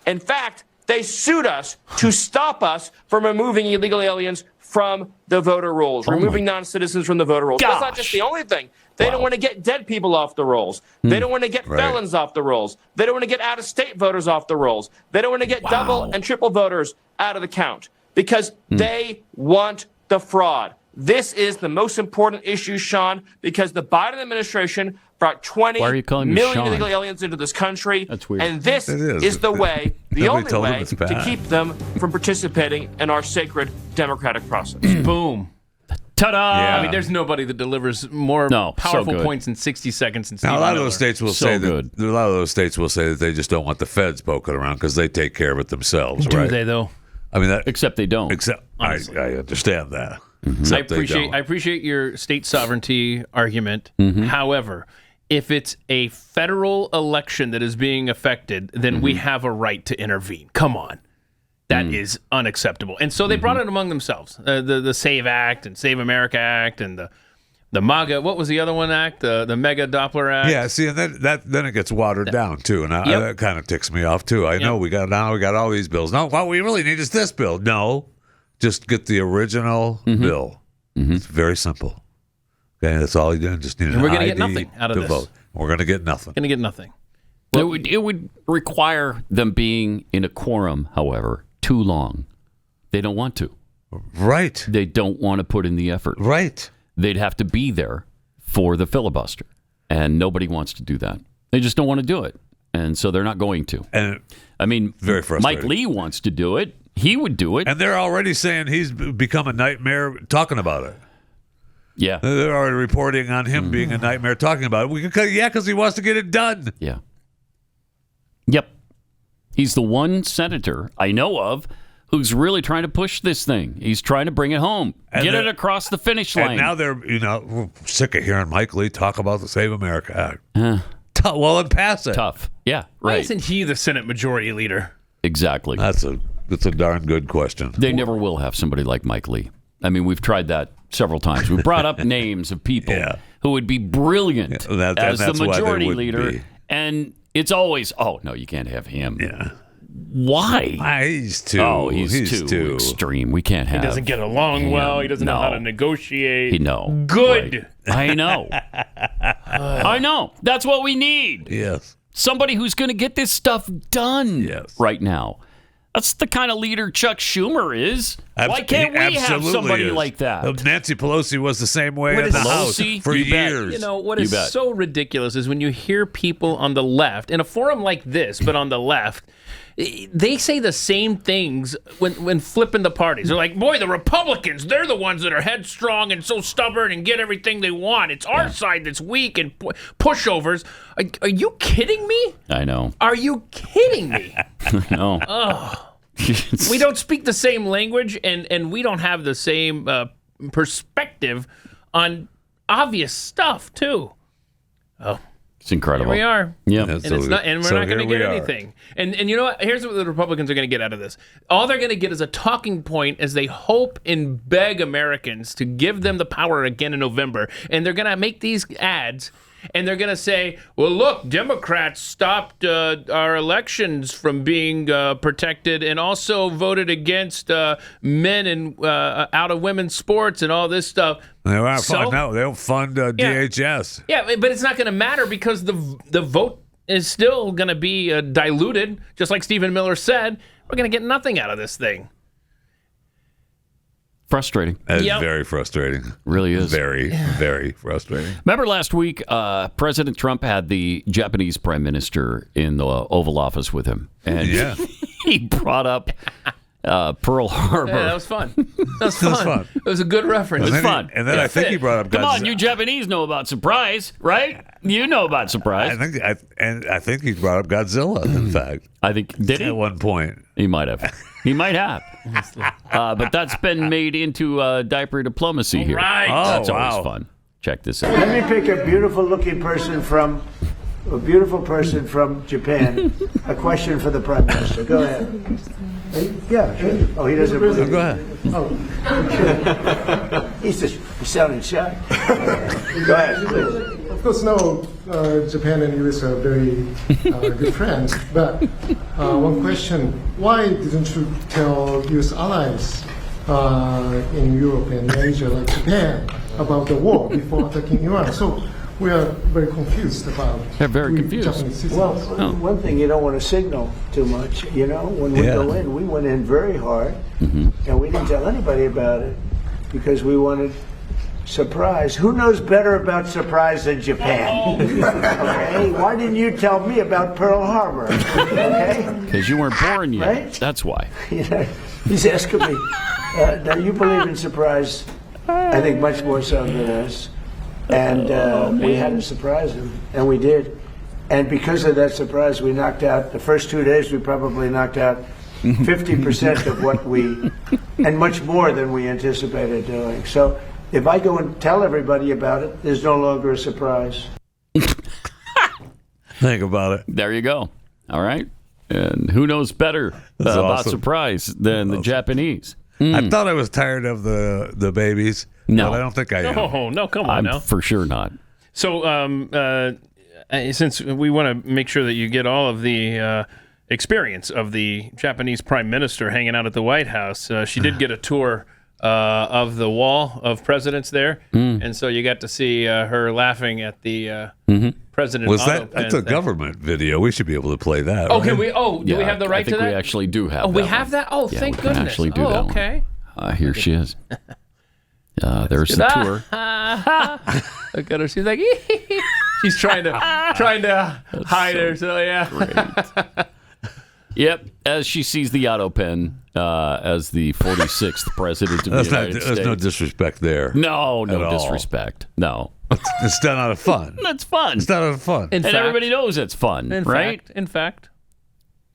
In fact, they sued us to stop us from removing illegal aliens from the voter rolls, removing non-citizens from the voter rolls. That's not just the only thing. They don't want to get dead people off the rolls. They don't want to get felons off the rolls. They don't want to get out-of-state voters off the rolls. They don't want to get double and triple voters out of the count because they want the fraud. This is the most important issue, Sean, because the Biden administration brought 20 Why are you calling me million Sean? illegal aliens into this country. That's weird. And this It is. is the way, the Nobody only told him way it's to bad. keep them from participating in our sacred democratic process. Boom. Ta-da! Yeah. I mean, there's nobody that delivers more No, so powerful good. points in 60 seconds than Now, Stephen a lot of Miller. those states will So say good. that. A lot of those states will say that they just don't want the feds poking around because they take care of it themselves, Do right? they, though? I mean, that. Except they don't. Except I understand that. I Except they appreciate don't. I appreciate your state sovereignty argument. However, if it's a federal election that is being affected, then we have a right to intervene. Come on. That is unacceptable. And so they brought it among themselves. The Save Act and Save America Act and the MAGA, what was the other one act? The Mega Doppler Act? Yeah, see, and then it gets watered down too, and that kind of ticks me off too. I know we got all these bills. No, what we really need is this bill. No, just get the original bill. It's very simple. Okay, that's all you do. Just need an And we're gonna ID get nothing out of to this. vote. We're going to get nothing. Going to get nothing. It would require them being in a quorum, however, too long. They don't want to. Right. They don't want to put in the effort. Right. They'd have to be there for the filibuster, and nobody wants to do that. They just don't want to do it, and so they're not going to. And I mean, very frustrating. Mike Lee wants to do it. He would do it. And they're already saying he's become a nightmare talking about it. Yeah. They're already reporting on him being a nightmare talking about it. Because he wants to get it done. Yeah. Yep. He's the one senator I know of who's really trying to push this thing. He's trying to bring it home, get it across the finish line. And now they're, we're sick of hearing Mike Lee talk about the Save America Act. Well, then pass it. Tough. Yeah, Why right. isn't he the Senate Majority Leader? Exactly. That's a darn good question. They never will have somebody like Mike Lee. I mean, we've tried that several times. We brought up names of people who would be brilliant as the that's why they majority wouldn't leader. be. And it's always, oh, no, you can't have him. Yeah. Why? He's too. Oh, he's too extreme. We can't have He doesn't get along well. He doesn't know how to negotiate. No. Good. Right. I know. I know. That's what we need. Yes. Somebody who's going to get this stuff done right now. That's the kind of leader Chuck Schumer is. Why can't we have somebody like that? Nancy Pelosi was the same way What in the is- House for You bet. years. You know, what is so ridiculous is when you hear people on the left, in a forum like this, but on the left, they say the same things when flipping the parties. They're like, boy, the Republicans, they're the ones that are headstrong and so stubborn and get everything they want. It's our side that's weak and pushovers. Are you kidding me? I know. Are you kidding me? I know. Oh. We don't speak the same language, and we don't have the same perspective on obvious stuff, too. Oh. It's incredible. Here we are. Yeah. And it's not, and we're not going to get anything. And you know what? Here's what the Republicans are going to get out of this. All they're going to get is a talking point as they hope and beg Americans to give them the power again in November. And they're going to make these ads, and they're going to say, well, look, Democrats stopped our elections from being protected and also voted against men and out of women's sports and all this stuff. They don't fund DHS. Yeah, but it's not going to matter because the vote is still going to be diluted, just like Stephen Miller said. We're going to get nothing out of this thing. Frustrating. It's very frustrating. Really is. Very, very frustrating. Remember last week, President Trump had the Japanese prime minister in the Oval Office with him. And he brought up Pearl Harbor. Yeah, that was fun. That was fun. It was a good reference. It was fun. And then I think he brought up Godzilla. Come on, you Japanese know about surprise, right? You know about surprise. I think he brought up Godzilla, in fact. I think, did he? At one point. He might have. He might have. But that's been made into diaper diplomacy here. Right. That's always fun. Check this out. Let me pick a beautiful-looking person from Japan. A question for the Prime Minister. Go ahead. Yeah. Sure. Oh, he doesn't believe. Go ahead. Oh. He's sounding shy. Go ahead, please. Of course, no, Japan and US are very good friends. But one question, why didn't you tell US allies in Europe and Asia, like Japan, about the war before attacking Iran? So we are very confused about They're very confused. Well, one thing, you don't want to signal too much. You know, when we go in, we went in very hard, and we didn't tell anybody about it because we wanted surprise. Who knows better about surprise than Japan? Okay, why didn't you tell me about Pearl Harbor? Okay, because you weren't born yet. Right? That's why. You know, he's asking me. Now you believe in surprise, I think much more so than us. And we had to surprise him, and we did. And because of that surprise, we knocked out, the first 2 days, we probably knocked out 50% of what we, and much more than we anticipated doing. So if I go and tell everybody about it, there's no longer a surprise. Think about it. There you go. All right. And who knows better about awesome. surprise than the Japanese? I thought I was tired of the babies. No. But I don't think I am. No, come on I'm now. for sure not. So, since we want to make sure that you get all of the experience of the Japanese Prime Minister hanging out at the White House, she did get a tour of the wall of presidents there, and so you got to see her laughing at the president. Was that's a government video? We should be able to play that. Oh, right? can we? Oh, do we have the right to that? I think we actually do have. Oh, that we one. have that. Oh, Yeah, thank we can goodness. actually do that okay. one. Here she is. There's the tour. Look at her. She's like, she's trying to hide her. So yeah. Yep. As she sees the Autopen as the 46th president of the United States. There's no disrespect there. No at all. disrespect. No. It's done out of fun. That's fun. It's done out of fun. And everybody knows it's fun, right? In fact.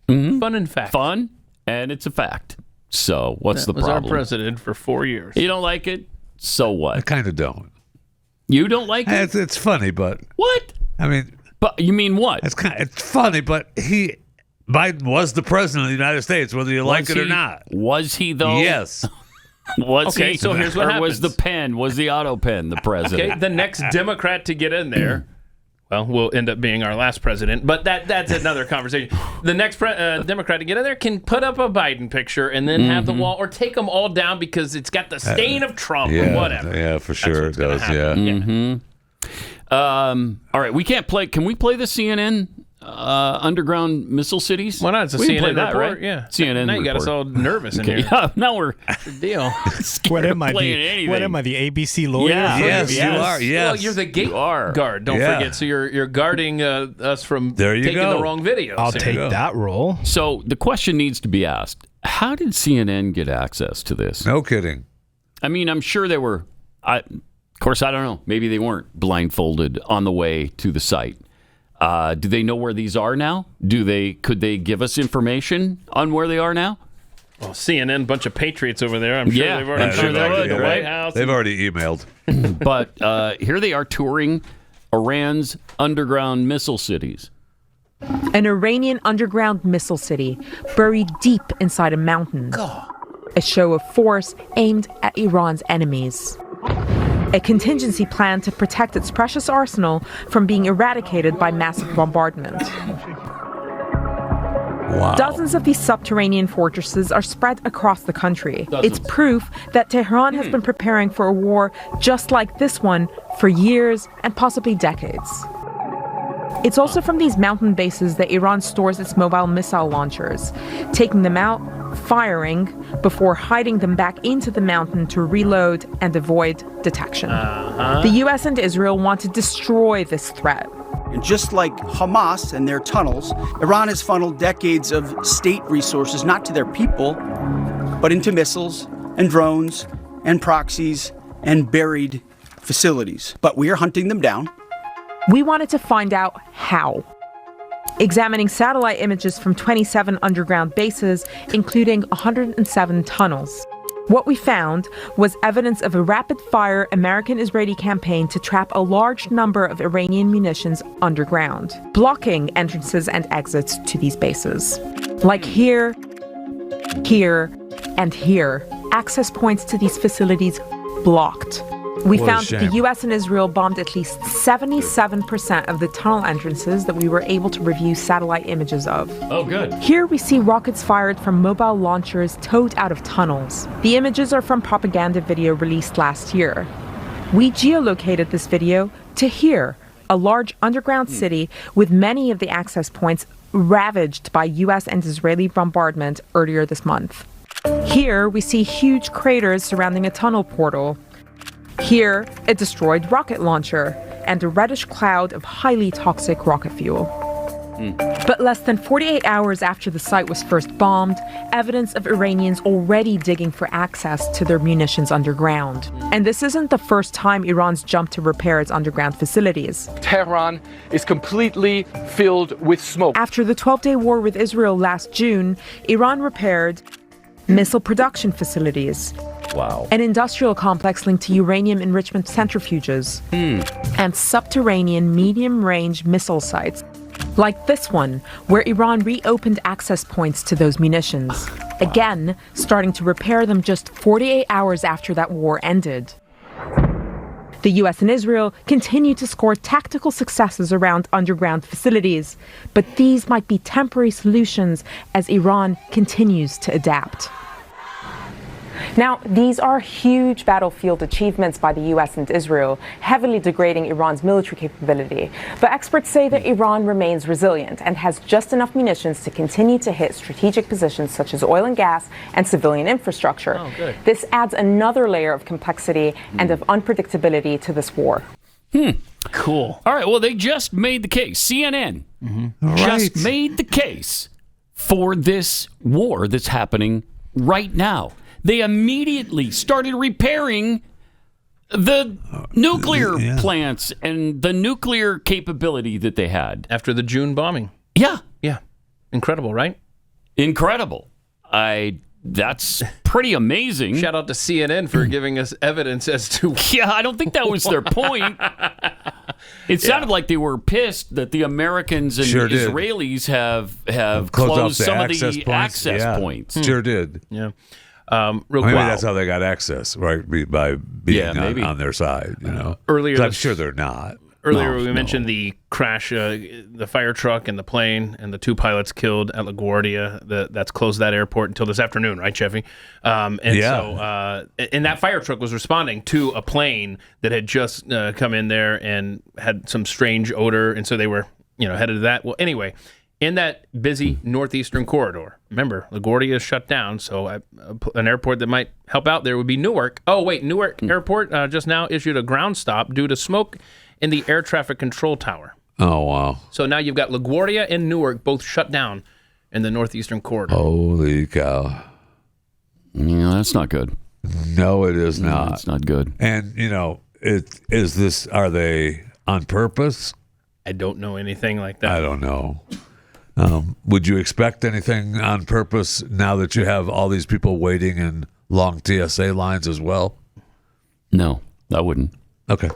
Mm-hmm. Fun in fact. Fun, and it's a fact. So what's the was problem? Our president for 4 years. You don't like it? So what? I kind of don't. You don't like it? It's funny, but what? I mean, but you mean what? It's funny, but Biden was the president of the United States, whether you like it or not. Was he though? Yes. Was he? Okay, so here's what happens. Was the pen? Was the Autopen the president? Okay, the next Democrat to get in there. Well, will end up being our last president, but that's another conversation. The next Democrat to get in there can put up a Biden picture and then have the wall, or take them all down because it's got the stain of Trump or whatever. Yeah, for sure it does. Yeah. Mm-hmm. All right, we can't play. Can we play the CNN underground missile cities? Why not? It's a we can CNN play that, report, right? yeah. CNN. Now you got us all nervous in here. Yeah, now we're Good deal. What am I? playing anything. What am I? The ABC lawyer? Yeah. Yes, you are. Yes. Well, you're the gate guard. Don't forget. So you're guarding us from taking the wrong videos. I'll take that role. So the question needs to be asked: how did CNN get access to this? No kidding. I mean, I'm sure they were. Of course, I don't know. Maybe they weren't blindfolded on the way to the site. Do they know where these are now? Could they give us information on where they are now? Well, CNN, bunch of patriots over there. I'm sure they've already. I'm sure they would. The Right? White House. They've already emailed. But here they are touring Iran's underground missile cities. An Iranian underground missile city buried deep inside a mountain. A show of force aimed at Iran's enemies. A contingency plan to protect its precious arsenal from being eradicated by massive bombardment. Wow. Dozens of these subterranean fortresses are spread across the country. It's proof that Tehran has been preparing for a war just like this one for years and possibly decades. It's also from these mountain bases that Iran stores its mobile missile launchers, taking them out, firing, before hiding them back into the mountain to reload and avoid detection. The U.S. and Israel want to destroy this threat. And just like Hamas and their tunnels, Iran has funneled decades of state resources not to their people, but into missiles and drones and proxies and buried facilities. But we are hunting them down. We wanted to find out how. Examining satellite images from 27 underground bases, including 107 tunnels. What we found was evidence of a rapid-fire American-Israeli campaign to trap a large number of Iranian munitions underground, blocking entrances and exits to these bases. Like here, here, and here, access points to these facilities blocked. We found that the U.S. and Israel bombed at least 77% of the tunnel entrances that we were able to review satellite images of. Oh, good. Here we see rockets fired from mobile launchers towed out of tunnels. The images are from propaganda video released last year. We geolocated this video to here, a large underground city with many of the access points ravaged by U.S. and Israeli bombardment earlier this month. Here we see huge craters surrounding a tunnel portal. Here, a destroyed rocket launcher and a reddish cloud of highly toxic rocket fuel. But less than 48 hours after the site was first bombed, evidence of Iranians already digging for access to their munitions underground. And this isn't the first time Iran's jumped to repair its underground facilities. Tehran is completely filled with smoke. After the 12-day war with Israel last June, Iran repaired missile production facilities. Wow. An industrial complex linked to uranium enrichment centrifuges. And subterranean medium-range missile sites, like this one, where Iran reopened access points to those munitions. Again, starting to repair them just 48 hours after that war ended. The U.S. and Israel continue to score tactical successes around underground facilities, but these might be temporary solutions as Iran continues to adapt. Now, these are huge battlefield achievements by the U.S. and Israel, heavily degrading Iran's military capability. But experts say that Iran remains resilient and has just enough munitions to continue to hit strategic positions such as oil and gas and civilian infrastructure. Oh, good. This adds another layer of complexity and of unpredictability to this war. Cool. All right, well, they just made the case. CNN just made the case for this war that's happening right now. They immediately started repairing the nuclear plants and the nuclear capability that they had. After the June bombing. Yeah. Yeah. Incredible, right? Incredible. That's pretty amazing. Shout out to CNN for giving us evidence as to... Yeah, I don't think that was their point. It sounded like they were pissed that the Americans and Israelis have closed some of the access points. Sure did. Yeah. Maybe that's how they got access, right? By being on their side, you know. Earlier, I'm sure they're not. Earlier, we mentioned the crash, the fire truck and the plane, and the 2 pilots killed at LaGuardia. That's closed that airport until this afternoon, right, Jeffy? And that fire truck was responding to a plane that had just come in there and had some strange odor, and so they were, headed to that. Well, anyway. In that busy northeastern corridor, remember, LaGuardia is shut down, so an airport that might help out there would be Newark. Oh, wait, Newark Airport just now issued a ground stop due to smoke in the air traffic control tower. Oh, wow. So now you've got LaGuardia and Newark both shut down in the northeastern corridor. Holy cow. Yeah, that's not good. No, it is not. It's not good. And, are they on purpose? I don't know anything like that. I don't know. Would you expect anything on purpose now that you have all these people waiting in long TSA lines as well? No, I wouldn't. Okay.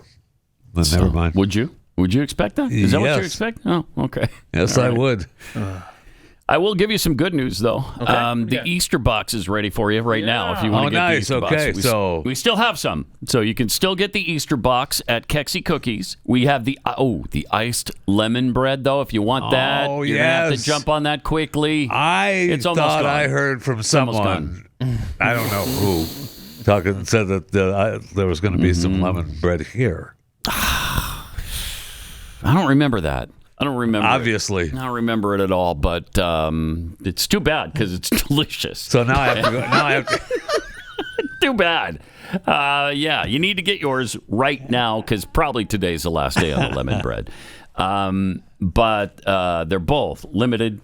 Then never mind. Would you? Would you expect that? Is that what you expect? Oh, okay. Yes, I would. I will give you some good news, though. Okay. The Easter box is ready for you right now if you want to get the Easter box. Okay, we still have some. So you can still get the Easter box at Kexi Cookies. We have the iced lemon bread, though, if you want that. Oh, you're going to have to jump on that quickly. It's almost gone. I heard from someone, I don't know who, said that there was going to be some lemon bread here. I don't remember that. I don't remember. Obviously. I don't remember it at all, but it's too bad because it's delicious. So now I have to go. Too bad. You need to get yours right now because probably today's the last day on the lemon bread. But they're both limited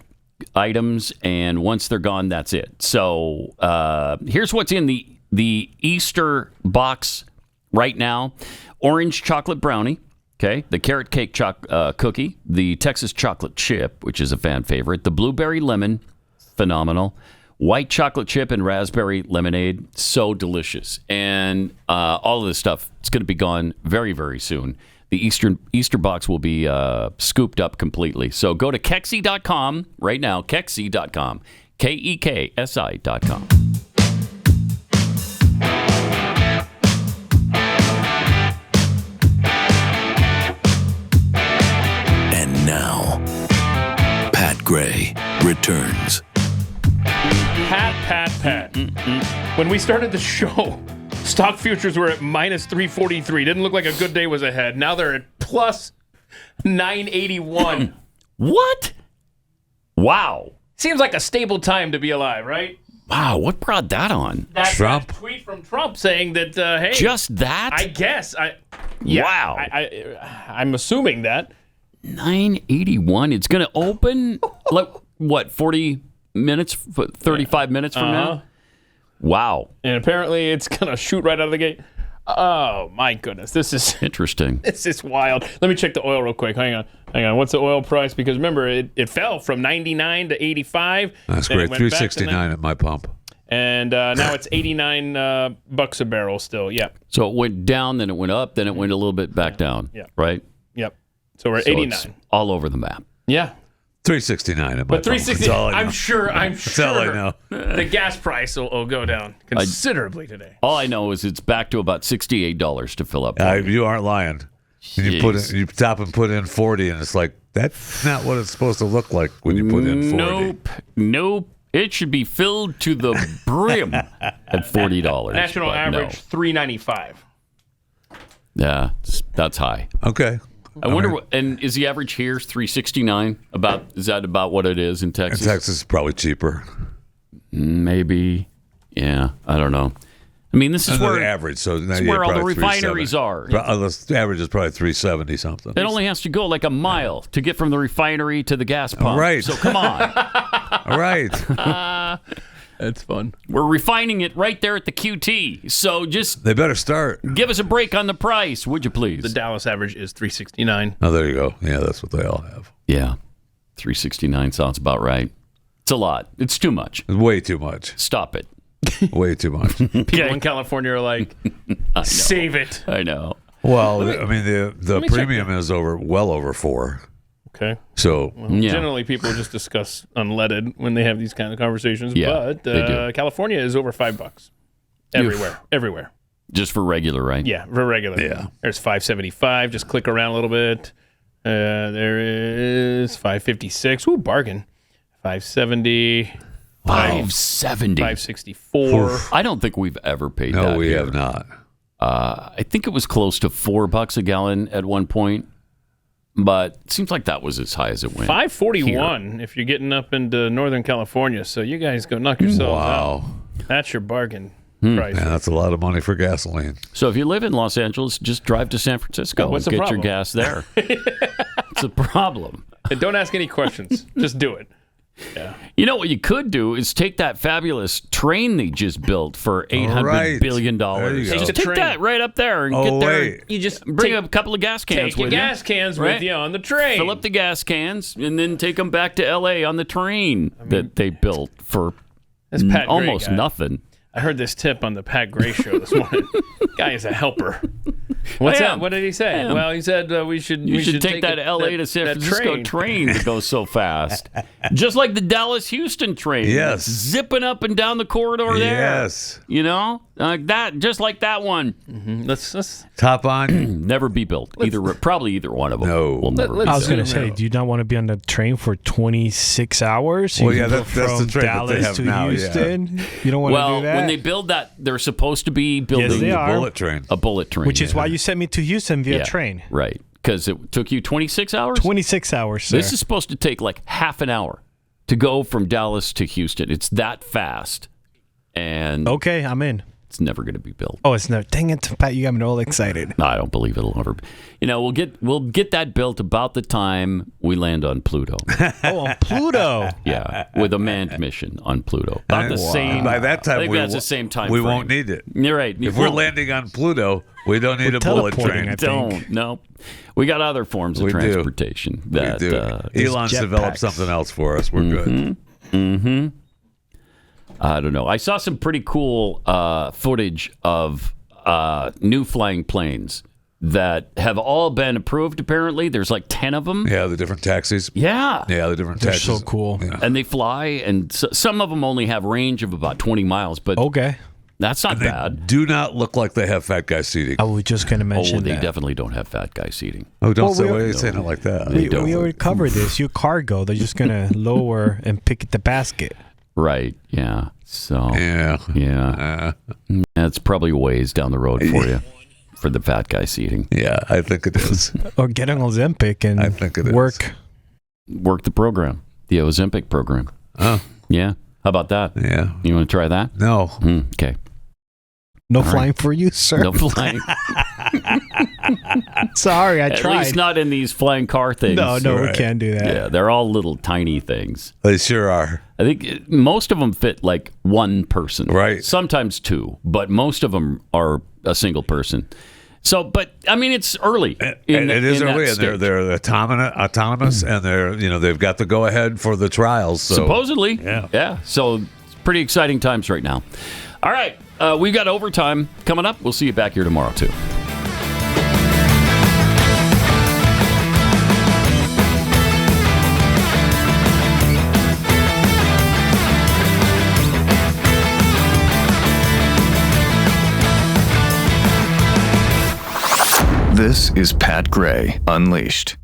items, and once they're gone, that's it. So here's what's in the Easter box right now. Orange chocolate brownie, okay, the carrot cake cookie, the Texas chocolate chip, which is a fan favorite, the blueberry lemon, phenomenal, white chocolate chip and raspberry lemonade, so delicious. And all of this stuff, it's going to be gone very, very soon. The Easter box will be scooped up completely. So go to Keksi.com right now, Keksi.com, KEKSI.com. And now, Pat Gray returns. Pat. When we started the show, stock futures were at minus 343. Didn't look like a good day was ahead. Now they're at plus 981. What? Wow. Seems like a stable time to be alive, right? Wow, what brought that on? Trump? That tweet from Trump saying that, hey. Just that? I guess. Wow. I'm assuming that. 981. It's going to open, like, what, 40 minutes, 35 minutes from now? Wow. And apparently it's going to shoot right out of the gate. Oh, my goodness. This is interesting. This is wild. Let me check the oil real quick. Hang on. What's the oil price? Because remember, it fell from 99 to 85. That's great. 369 at my pump. And now it's 89 bucks a barrel still. Yeah. So it went down, then it went up, then it went a little bit back down. Yeah. Right? Yep. So we're at 89. It's all over the map. Yeah. 369 at my But 369, I'm sure That's all I know. The gas price will go down considerably today. All I know is it's back to about $68 to fill up. You aren't lying. You top and put in 40, and it's like, that's not what it's supposed to look like when you put in 40. Nope. It should be filled to the brim at $40. National average, $3.95. Yeah, that's high. Okay. I wonder, and is the average here $3.69? Is that about what it is in Texas? In Texas, is probably cheaper. Maybe. Yeah, I don't know. I mean, this is where the average. So this is where all the refineries are. The average is probably 370 something. It only has to go like a mile to get from the refinery to the gas pump. Right. So come on. All right. That's fun. We're refining it right there at the QT. So just they better start. Give us a break on the price, would you please? The Dallas average is $3.69. Oh, there you go. Yeah, that's what they all have. Yeah, $3.69 sounds about right. It's a lot. It's too much. It's way too much. Stop it. Way too much. People in California are like, save it. I know. Well, I mean, the premium is well over $4. Okay. So generally, people just discuss unleaded when they have these kind of conversations. Yeah, but California is over $5 everywhere. Just for regular, right? Yeah, for regular. Yeah. There's $5.75. Just click around a little bit. There is $5.56. Ooh, bargain. $5.70. $5.70. $5.64. I don't think we've ever paid that. No, we here. have not. I think it was close to $4 a gallon at one point. But it seems like that was as high as it went. $5.41 if you're getting up into Northern California. So you guys go knock yourselves out. That's your bargain price. Man, that's a lot of money for gasoline. So if you live in Los Angeles, just drive to San Francisco and get your gas there. It's a problem. And don't ask any questions. Just do it. Yeah. You know what you could do is take that fabulous train they just built for $800 billion. Just take that right up there and get there. You just bring a couple of gas cans with you. Take your gas cans with you on the train. Fill up the gas cans and then take them back to L.A. on the train that they built for almost nothing. I heard this tip on the Pat Gray show this morning. Guy is a helper. What's that? What did he say? Well, he said we should take that L.A. to San Francisco train that goes so fast. Just like the Dallas-Houston train. Yes. Zipping up and down the corridor there. Yes. You know? Like that, just like that one. Mm-hmm. Let's top on. Never be built. Probably either one of them. No. Will never I was going to say, do you not want to be on the train for 26 hours? Well, yeah, that's the train Dallas that they have to now. Houston. Yeah. You don't want to do that? When they build that, they're supposed to be building a bullet train. A bullet train. Which is why you sent me to Houston via train. Right. Because it took you 26 hours? 26 hours, sir. This is supposed to take like half an hour to go from Dallas to Houston. It's that fast. And okay, I'm in. It's never going to be built. Oh, it's no. Dang it, Pat! You got me all excited. No, I don't believe it'll ever. We'll get that built about the time we land on Pluto. Oh, on Pluto. Yeah, with a manned mission on Pluto. About the same. By that time, I think that's the same time. We frame. won't need it. You're right. If we're landing on Pluto, we don't need a bullet train. Don't. No, we got other forms of transportation. That we do. Elon's developed something else for us. We're good. Mm-hmm. I don't know. I saw some pretty cool footage of new flying planes that have all been approved, apparently. There's like 10 of them. Yeah, the different taxis. Yeah. Yeah, the different They're taxis. so cool. Yeah. And they fly, and some of them only have range of about 20 miles. But okay. That's not bad. Do not look like they have fat guy seating. I was just going to mention they that. definitely don't have fat guy seating. Oh, don't say why are you saying it like that? We already covered this. Your cargo, they're just going to lower and pick at the basket. Right, yeah. So, yeah. That's probably a ways down the road for you, for the fat guy seating. Yeah, I think it is. Or get on Ozempic and I think it is. Work the program, the Ozempic program. Oh. Yeah. How about that? Yeah. You want to try that? No. Okay. No All flying for you, sir. No flying. Sorry, I At tried. least not in these flying car things. No, we can't do that. Yeah, they're all little tiny things. They sure are. I think most of them fit like one person. Right. Sometimes two, but most of them are a single person. So, but I mean, it's early. It is early, and they're autonomous, and they've got the go ahead for the trials. So. Supposedly, yeah. So it's pretty exciting times right now. All right, we've got overtime coming up. We'll see you back here tomorrow too. This is Pat Gray Unleashed.